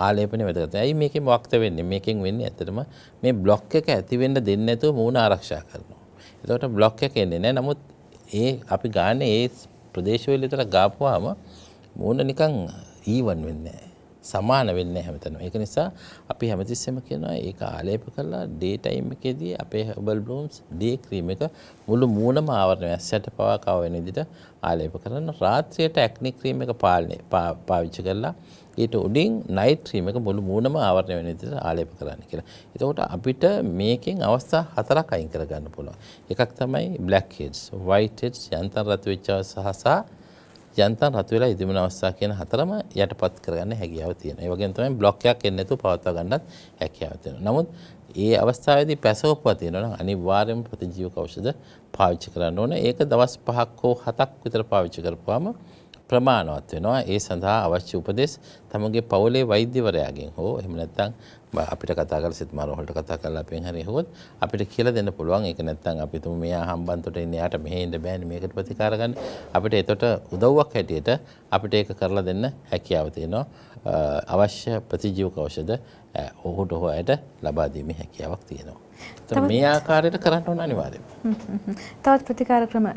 ආලේපනය වැදගත්. ඇයි මේකෙන් මොකක්ද වෙන්නේ? මේකෙන් වෙන්නේ ඇත්තටම මේ බ්ලොක් එක ඇති වෙන්න දෙන්නේ නැතුව මුහුණ ආරක්ෂා කරනවා. එතකොට බ්ලොක් එක එන්නේ නැහැ. නමුත් ඒ අපි ගන්න ඒ ප්‍රදේශවල විතර ගාපුවාම මුහුණ නිකන් ඊවන් වෙන්නේ නැහැ. සමාන වෙන්නේ හැමතැනම. ඒක නිසා අපි හැමතිස්සෙම කියනවා ඒක ආලේප කරලා ඩේ ටයිම් එකේදී අපේ හර්බල් බ්ලූම්ස් ඩේ ක්‍රීම් එක මුළු මූණම ආවරණය ඇස්සට පවා කව වෙන විදිහට ආලේප කරන රාත්‍රියට ඇක්නි ක්‍රීම් එක පාවිච්චි කරලා ඊට උඩින් නයිට් ක්‍රීම් එක මුළු මූණම ආවරණය වෙන විදිහට ආලේප කරන්න කියලා. එතකොට අපිට මේකෙන් අවස්ථා 4ක් අයින් කරගන්න පුළුවන්. එකක් තමයි black heads, white heads, යන්තම් රතු වෙච්ච සහ යන්තම් රතු වෙලා ඉදිමන අවස්ථා කියන හතරම යටපත් කරගන්න හැකියාව තියෙනවා. ඒ වගේම තමයි બ્લોක් එකක් එන්නේ නැතුව පවත්වා ගන්නත් හැකියාව තියෙනවා. නමුත් ඒ අවස්ථාවේදී පැසවපුවා තියෙනවා නම් අනිවාර්යයෙන්ම ප්‍රතිජීවක ඖෂධ පාවිච්චි කරන්න ඕනේ. ඒක දවස් 5ක් හෝ 7ක් විතර පාවිච්චි කරපුවාම ප්‍රමාණවත් වෙනවා. ඒ සඳහා අවශ්‍ය උපදෙස් තමගේ පවුලේ වෛද්‍යවරයාගෙන් හෝ එහෙම නැත්නම් අපිට කතා කරලා සිත මාරවලට කතා කරලා අපෙන් හරි හොත් අපිට කියලා දෙන්න පුළුවන්. ඒක නැත්නම් අපි තුමු මෙයා හම්බන්තොට ඉන්නේ යාට මෙහෙ ඉන්න බෑනේ මේකට ප්‍රතිකාර ගන්න. අපිට ඒකට උදව්වක් හැටියට අපිට ඒක කරලා දෙන්න හැකියාව තියෙනවා. අවශ්‍ය ප්‍රතිජීවක ඖෂධ ඔහුට හොයට ලබා දීමේ හැකියාවක් තියෙනවා. ඒතර මේ ආකාරයට කරන්න ඕන අනිවාර්යයෙන්ම. තවත් ප්‍රතිකාර ක්‍රම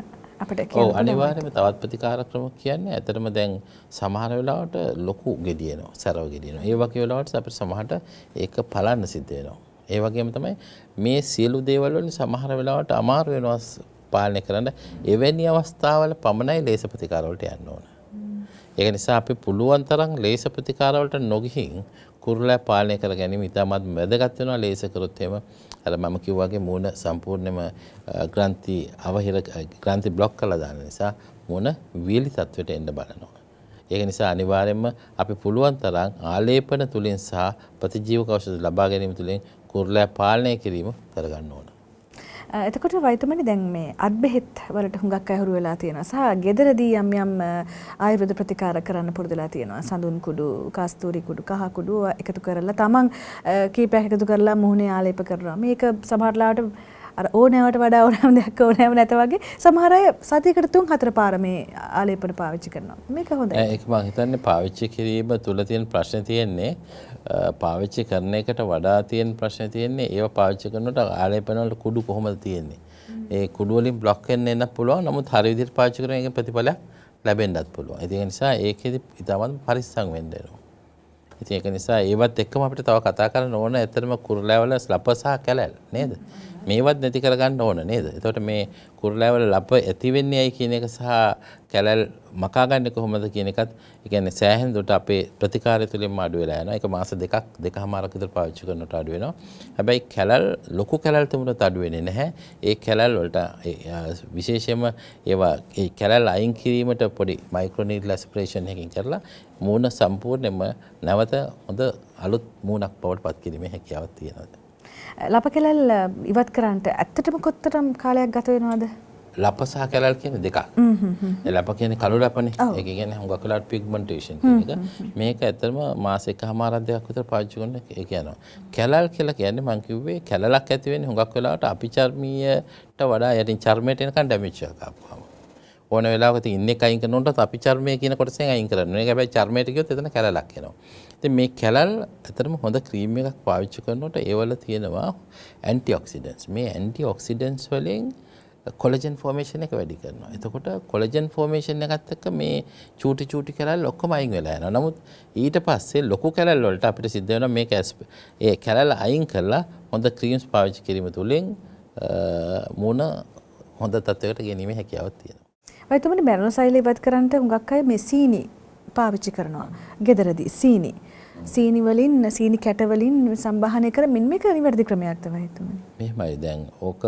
අපිට කියන්න. ඔව් අනිවාර්යයෙන්ම තවත් ප්‍රතිකාර ක්‍රම කියන්නේ ඇත්තටම දැන් සමහර වෙලාවට ලොකු ගෙඩියනවා, සරව ගෙඩියනවා. ඒ වගේ වෙලාවට අපිට සමහරට ඒක පලන්න සිද්ධ වෙනවා. ඒ වගේම තමයි මේ සියලු දේවල් වලින් සමහර වෙලාවට අමාරු වෙනවා පාලනය කරන්න. එවැනි අවස්ථාවල පමණයි ලේස ප්‍රතිකාර වලට යන්න ඕන. ඒක නිසා අපි පුළුවන් තරම් ලේස ප්‍රතිකාර වලට නොගිහින් කුරුල්ලා පාලනය කර ගැනීම ඉතාමත් වැදගත් වෙනවා. ලේස කරොත් එහෙම අර මම කිව්වාගේ මූණ සම්පූර්ණයෙන්ම ග්‍රන්ථි බ්ලොක් කරලා දාන නිසා මූණ වීලි තත්වයට එන්න බලනවා. ඒක නිසා අනිවාර්යයෙන්ම අපි පුළුවන් තරම් ආලේපන තුලින් සහ ප්‍රතිජීවක ඖෂධ ලබා ගැනීම තුලින් කුරුල්ලා පාලනය කිරීම කරගන්න ඕන. එතකොට වෛද්‍යමනි දැන් මේ අත් බෙහෙත් වලට හුඟක් අය හුරු වෙලා තියෙනවා සහ ගෙදරදී යම් යම් ආයුර්වේද ප්‍රතිකාර කරන්න පුරුදුලා තියෙනවා. සඳුන් කුඩු, කස්තූරි කුඩු, කහ කුඩු එකතු කරලා තමන් කීපයක් එකතු කරලා මුහුණේ ආලේප කරනවා. මේක සමහරලාට අර ඕනෑවට වඩා ඕනෑම දෙයක් ඕනෑම නැත වගේ සමහර අය සතියකට 3-4 පාර මේ ආලේපන පාවිච්චි කරනවා. මේක හොඳයි. ඒක මම හිතන්නේ පාවිච්චි කිරීම තුල තියෙන ප්‍රශ්නේ තියෙන්නේ පාවිච්චි කරන එකට වඩා තියෙන ප්‍රශ්නේ තියෙන්නේ ඒව පාවිච්චි කරනකොට ආලේපන වල කුඩු කොහොමද තියෙන්නේ? ඒ කුඩු වලින් બ્લોක් වෙන්න පුළුවන්. නමුත් හරි විදිහට පාවිච්චි කරන එකේ ප්‍රතිඵලයක් ලැබෙන්නත් පුළුවන්. ඒ නිසා ඒකෙදි ඉතාමත් පරිස්සම් වෙන්න වෙනවා. ඉතින් ඒක නිසා ඒවත් එක්කම අපිට තව කතා කරන්න ඕන. ඇත්තටම කුරුල්ලාවල ලප සහ කැලැල් නේද? මේවත් නැති කරගන්න ඕන නේද? එතකොට මේ කුරුල්ලාවල ලප ඇති වෙන්නේ ඇයි කියන එක සහ කැලැල් මකා ගන්න කොහොමද කියන එකත් ඒ කියන්නේ සෑහෙන දුරට අපේ ප්‍රතිකාරය තුලින්ම අඩු වෙලා යනවා. ඒක මාස දෙකමාරක විතර පාවිච්චි කරනකොට අඩු වෙනවා. හැබැයි කැලැල් ලොකු කැලැල් තිබුණොත් අඩු වෙන්නේ නැහැ. ඒ කැලැල් වලට විශේෂයෙන්ම ඒවා ඒ කැලැල් අයින් කිරීමට පොඩි මයික්‍රෝ නීඩල් ඇස්පිරේෂන් එකකින් කරලා මූණ සම්පූර්ණයෙන්ම නැවත හොඳ අලුත් මූණක් බවට පත් කිරීමේ හැකියාවක් තියෙනවා. ලප කැලැල් ඉවත් කරන්නට ඇත්තටම කොතරම් කාලයක් ගත වෙනවද? ලප සහ කැලැල් කියන්නේ දෙකක්. ඒ ලප කියන්නේ කළු ලපනේ. ඒක කියන්නේ හුඟක් වෙලාවට පිග්මන්ටේෂන් කියන එක. මේක ඇත්තටම මාස එකමාරක් දෙකක් විතර පාවිච්චි කරන එක කියනවා. කැලැල් කියලා කියන්නේ මම කිව්වේ කැලලක් ඇති වෙන්නේ හුඟක් වෙලාවට අපිචර්මීයට වඩා යටින් චර්මයට එනකන් ඩැමේජ් එකක් ආපුවාම. ඕන වෙලාවක ඉන්නේ අයින් කරනකොට අපි චර්මය කියන කොටසෙන් අයින් කරනවා. ඒක හැබැයි චර්මයට ගියොත් එතන කැලලක් එනවා. ඉතින් මේ කැලල් ඇත්තටම හොඳ ක්‍රීම් එකක් පාවිච්චි කරනකොට ඒවල තියෙනවා ඇන්ටිඔක්සිඩන්ට්ස්. මේ ඇන්ටිඔක්සිඩන්ට්ස් වලින් කොලජන් ෆෝමේෂන් එක වැඩි කරනවා. එතකොට කොලජන් ෆෝමේෂන් එකත් එක්ක මේ චූටි කැලල් ඔක්කොම අයින් වෙලා යනවා. නමුත් ඊට පස්සේ ලොකු කැලල් වලට අපිට සිද්ධ වෙනවා මේක ඒ කැලල් අයින් කරලා හොඳ ක්‍රීම්ස් පාවිච්චි කිරීම තුළින් මුණ හොඳ තත්ත්වයකට ගෙනීමේ හැකියාවක් තියෙනවා. වෛද්‍යමනි මැරෙන සෛල ඉවත් කරන්නට හුඟක් අය මේ සීනි පාවිච්චි කරනවා. ගෙදරදී සීනි වලින් සීනි කැට වලින් සම්බාහනය කරමින් මේක නිවැරදි ක්‍රමයක්ද වෛද්‍යමනි? මෙහෙමයි දැන් ඕක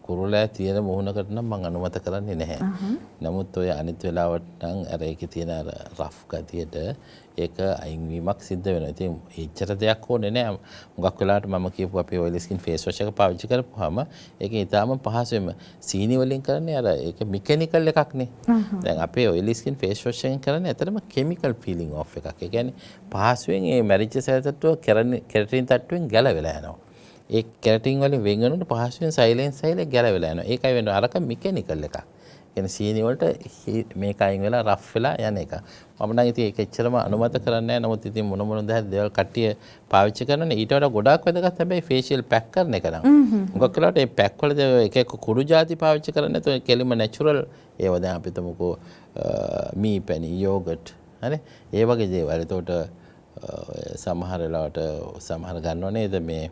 කුරුල්ලා තියෙන මොහොනකට නම් මම අනුමත කරන්නේ නැහැ. නමුත් ඔය අනිත් වෙලාවට නම් අර ඒකේ තියෙන අර රෆ් ගතියට ඒක අයින් වීමක් සිද්ධ වෙනවා. ඉතින් එච්චර දෙයක් ඕනේ නැහැ. මුගක් වෙලාවට මම කියපු අපේ ඔයිල් ස්කින් ෆේස් වොෂ් එක පාවිච්චි කරපුවාම ඒක ඊටාම පහසුවෙන් සීනි වලින් කරන්නේ අර ඒක මිකැනිකල් එකක්නේ. දැන් අපේ ඔයිල් ස්කින් ෆේස් වොෂ් එකෙන් කරන්නේ ඇත්තටම කෙමිකල් පීලිං ඔෆ් එකක්. ඒ කියන්නේ පහසුවෙන් මේ මැරිච්ච සැල තට්ටුව කෙරටින් තට්ටුවෙන් ගැලවෙලා යනවා. ඒ කෙරටින් වලින් වෙන් වෙනකොට පහසුවෙන් සයිලෙන්ස් සයිලේ ගැලවෙලා යනවා. ඒකයි වෙන්නේ අරක මිකැනිකල් එකක්. කියන්නේ සීනි වලට මේක අයින් වෙලා රෆ් වෙලා යන එක. මම නම් ඉතින් ඒක එච්චරම අනුමත කරන්නේ නැහැ. නමුත් ඉතින් මොන දේවල් කට්ටිය පාවිච්චි කරනනේ ඊට වඩා ගොඩාක් වැදගත් හැබැයි ෆේෂියල් පැක් කරන එක නම්. මොකක් කළාට මේ පැක් වල එක කුඩු ಜಾති පාවිච්චි කරන්නේ නැතුව කෙලිම නැචරල් ඒව දැන් අපි තුමුකෝ මී පැණි යෝගට් හරි ඒ වගේ දේවල්. එතකොට සමහර වෙලාවට සමහර ගන්නව නේද මේ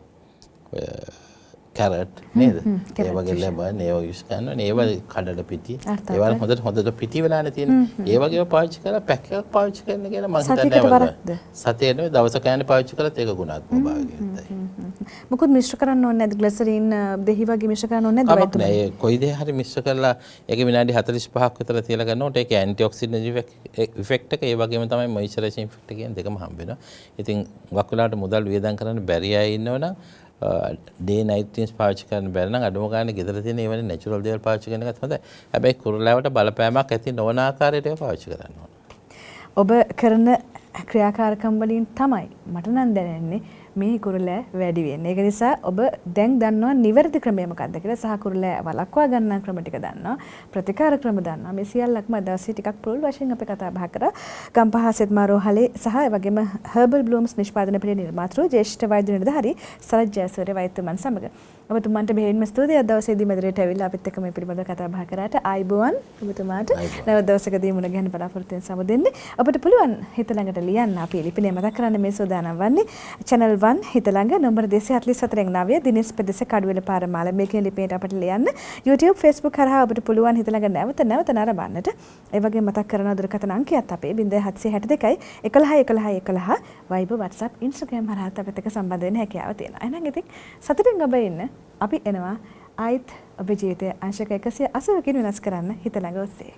කැරට් නේද? ඒ වගේ ලැබන් ඒව යූස් කරනවා. ඒව කඩල පිටි. ඒවල් හොඳට පිටි වෙලානේ තියෙන්නේ. ඒ වගේව පාවිච්චි කරලා පැක් එකක් පාවිච්චි කරන්න කියලා මම හිතන්නේ නැහැ. සතියේම දවසක යන්නේ පාවිච්චි කරලා ඒක ගුණාත්මක භාවය. මොකද මිශ්‍ර කරන්න ඕනේ නැද්ද? ග්ලිසරින් දෙහි වගේ මිශ්‍ර කරන්න ඕනේ නැද්ද? කමක් නැහැ. කොයි දේ හරි මිශ්‍ර කරලා ඒක විනාඩි 45ක් විතර තියලා ගන්නකොට ඒක ඇන්ටි ඔක්සිඩන්ට් ඉෆෙක්ට් එක ඒ වගේම තමයි මොයිස්චරයිසින් ඉෆෙක්ට් කියන දෙකම හම්බ වෙනවා. ඉතින් ගොඩක් වෙලාවට මුදල් වියදම් කරන්න බැරි අය ඉන්නවනම් ඩේ නයිට් ක්‍රීම්ස් පාවිච්චි කරන්න බැරි නම් අඩුම ගානේ ගෙදර තියෙන ඒ වගේ නැචරල් දේවල් පාවිච්චි කරන එකත් හොඳයි. හැබැයි කුරුල්ලාවට බලපෑමක් ඇති නොවන ආකාරයට ඒක පාවිච්චි කරන්න ඕන. ඔබ කරන ක්‍රියාකාරකම් වලින් තමයි මට නම් දැනෙන්නේ මේ කුරුල්ලා වැඩි වෙන්නේ. ඒක නිසා ඔබ දැන් දන්නවා නිවැරදි ක්‍රමය මොකක්ද කියලා සහ කුරුල්ලා වළක්වා ගන්න ක්‍රම ටික දන්නවා. ප්‍රතිකාර ක්‍රම දන්නවා. මේ සියල්ලක්ම දවසේ ටිකක් පුළුල් වශයෙන් අපි කතා බහ කරා. ගම්පහ සෙත්මාරෝහලේ සහ ඒ වගේම හර්බල් බ්ලූම්ස් නිෂ්පාදන පිළිවෙල නිර්මාතෘ ජ්‍යෙෂ්ඨ වෛද්‍ය නිලධාරී සරත් ජයසූරිය වෛද්‍යතුමන් සමග ඔබතුමන්ට බෙහෙවින්ම ස්තුතියි. අද දවසේදී මෙදිරියට ඇවිල්ලා අපිත් එක්ක මේ පිළිබඳව කතා බහ කරාට ආයිබෝවන් ඔබතුමාට නැවත දවසකදී මුණ ගැහෙන බලාපොරොත්තු වෙන සමුදෙන්නේ. ඔබට පුළුවන් හිත ළඟට ලියන්න. අපි ලිපිනේ මතක් කරන්න මේ සෝදානම් වන්නේ channel 1 හිත ළඟ නම්බර 244 9 දිනස් පෙදෙස කඩුවෙල පාරමාල මේකේ ලිපියට අපිට ලියන්න. YouTube Facebook කරහා ඔබට පුළුවන් හිත ළඟ නැවත නරඹන්නට. ඒ වගේ මතක් කරන දුරකථන අංකයත් අපේ 0762 11 11 11 Viber WhatsApp Instagram හරහා අපිත් එක්ක සම්බන්ධ වෙන්න හැකියාව තියෙනවා. එහෙනම් ඉතින් සතුටින් ඔබ ඉන්න අපි එනවා ආයිත් ඔබේ ජීවිතයේ අංශක 180කින් වෙනස් කරන්න හිත ළඟ ඔස්සේ.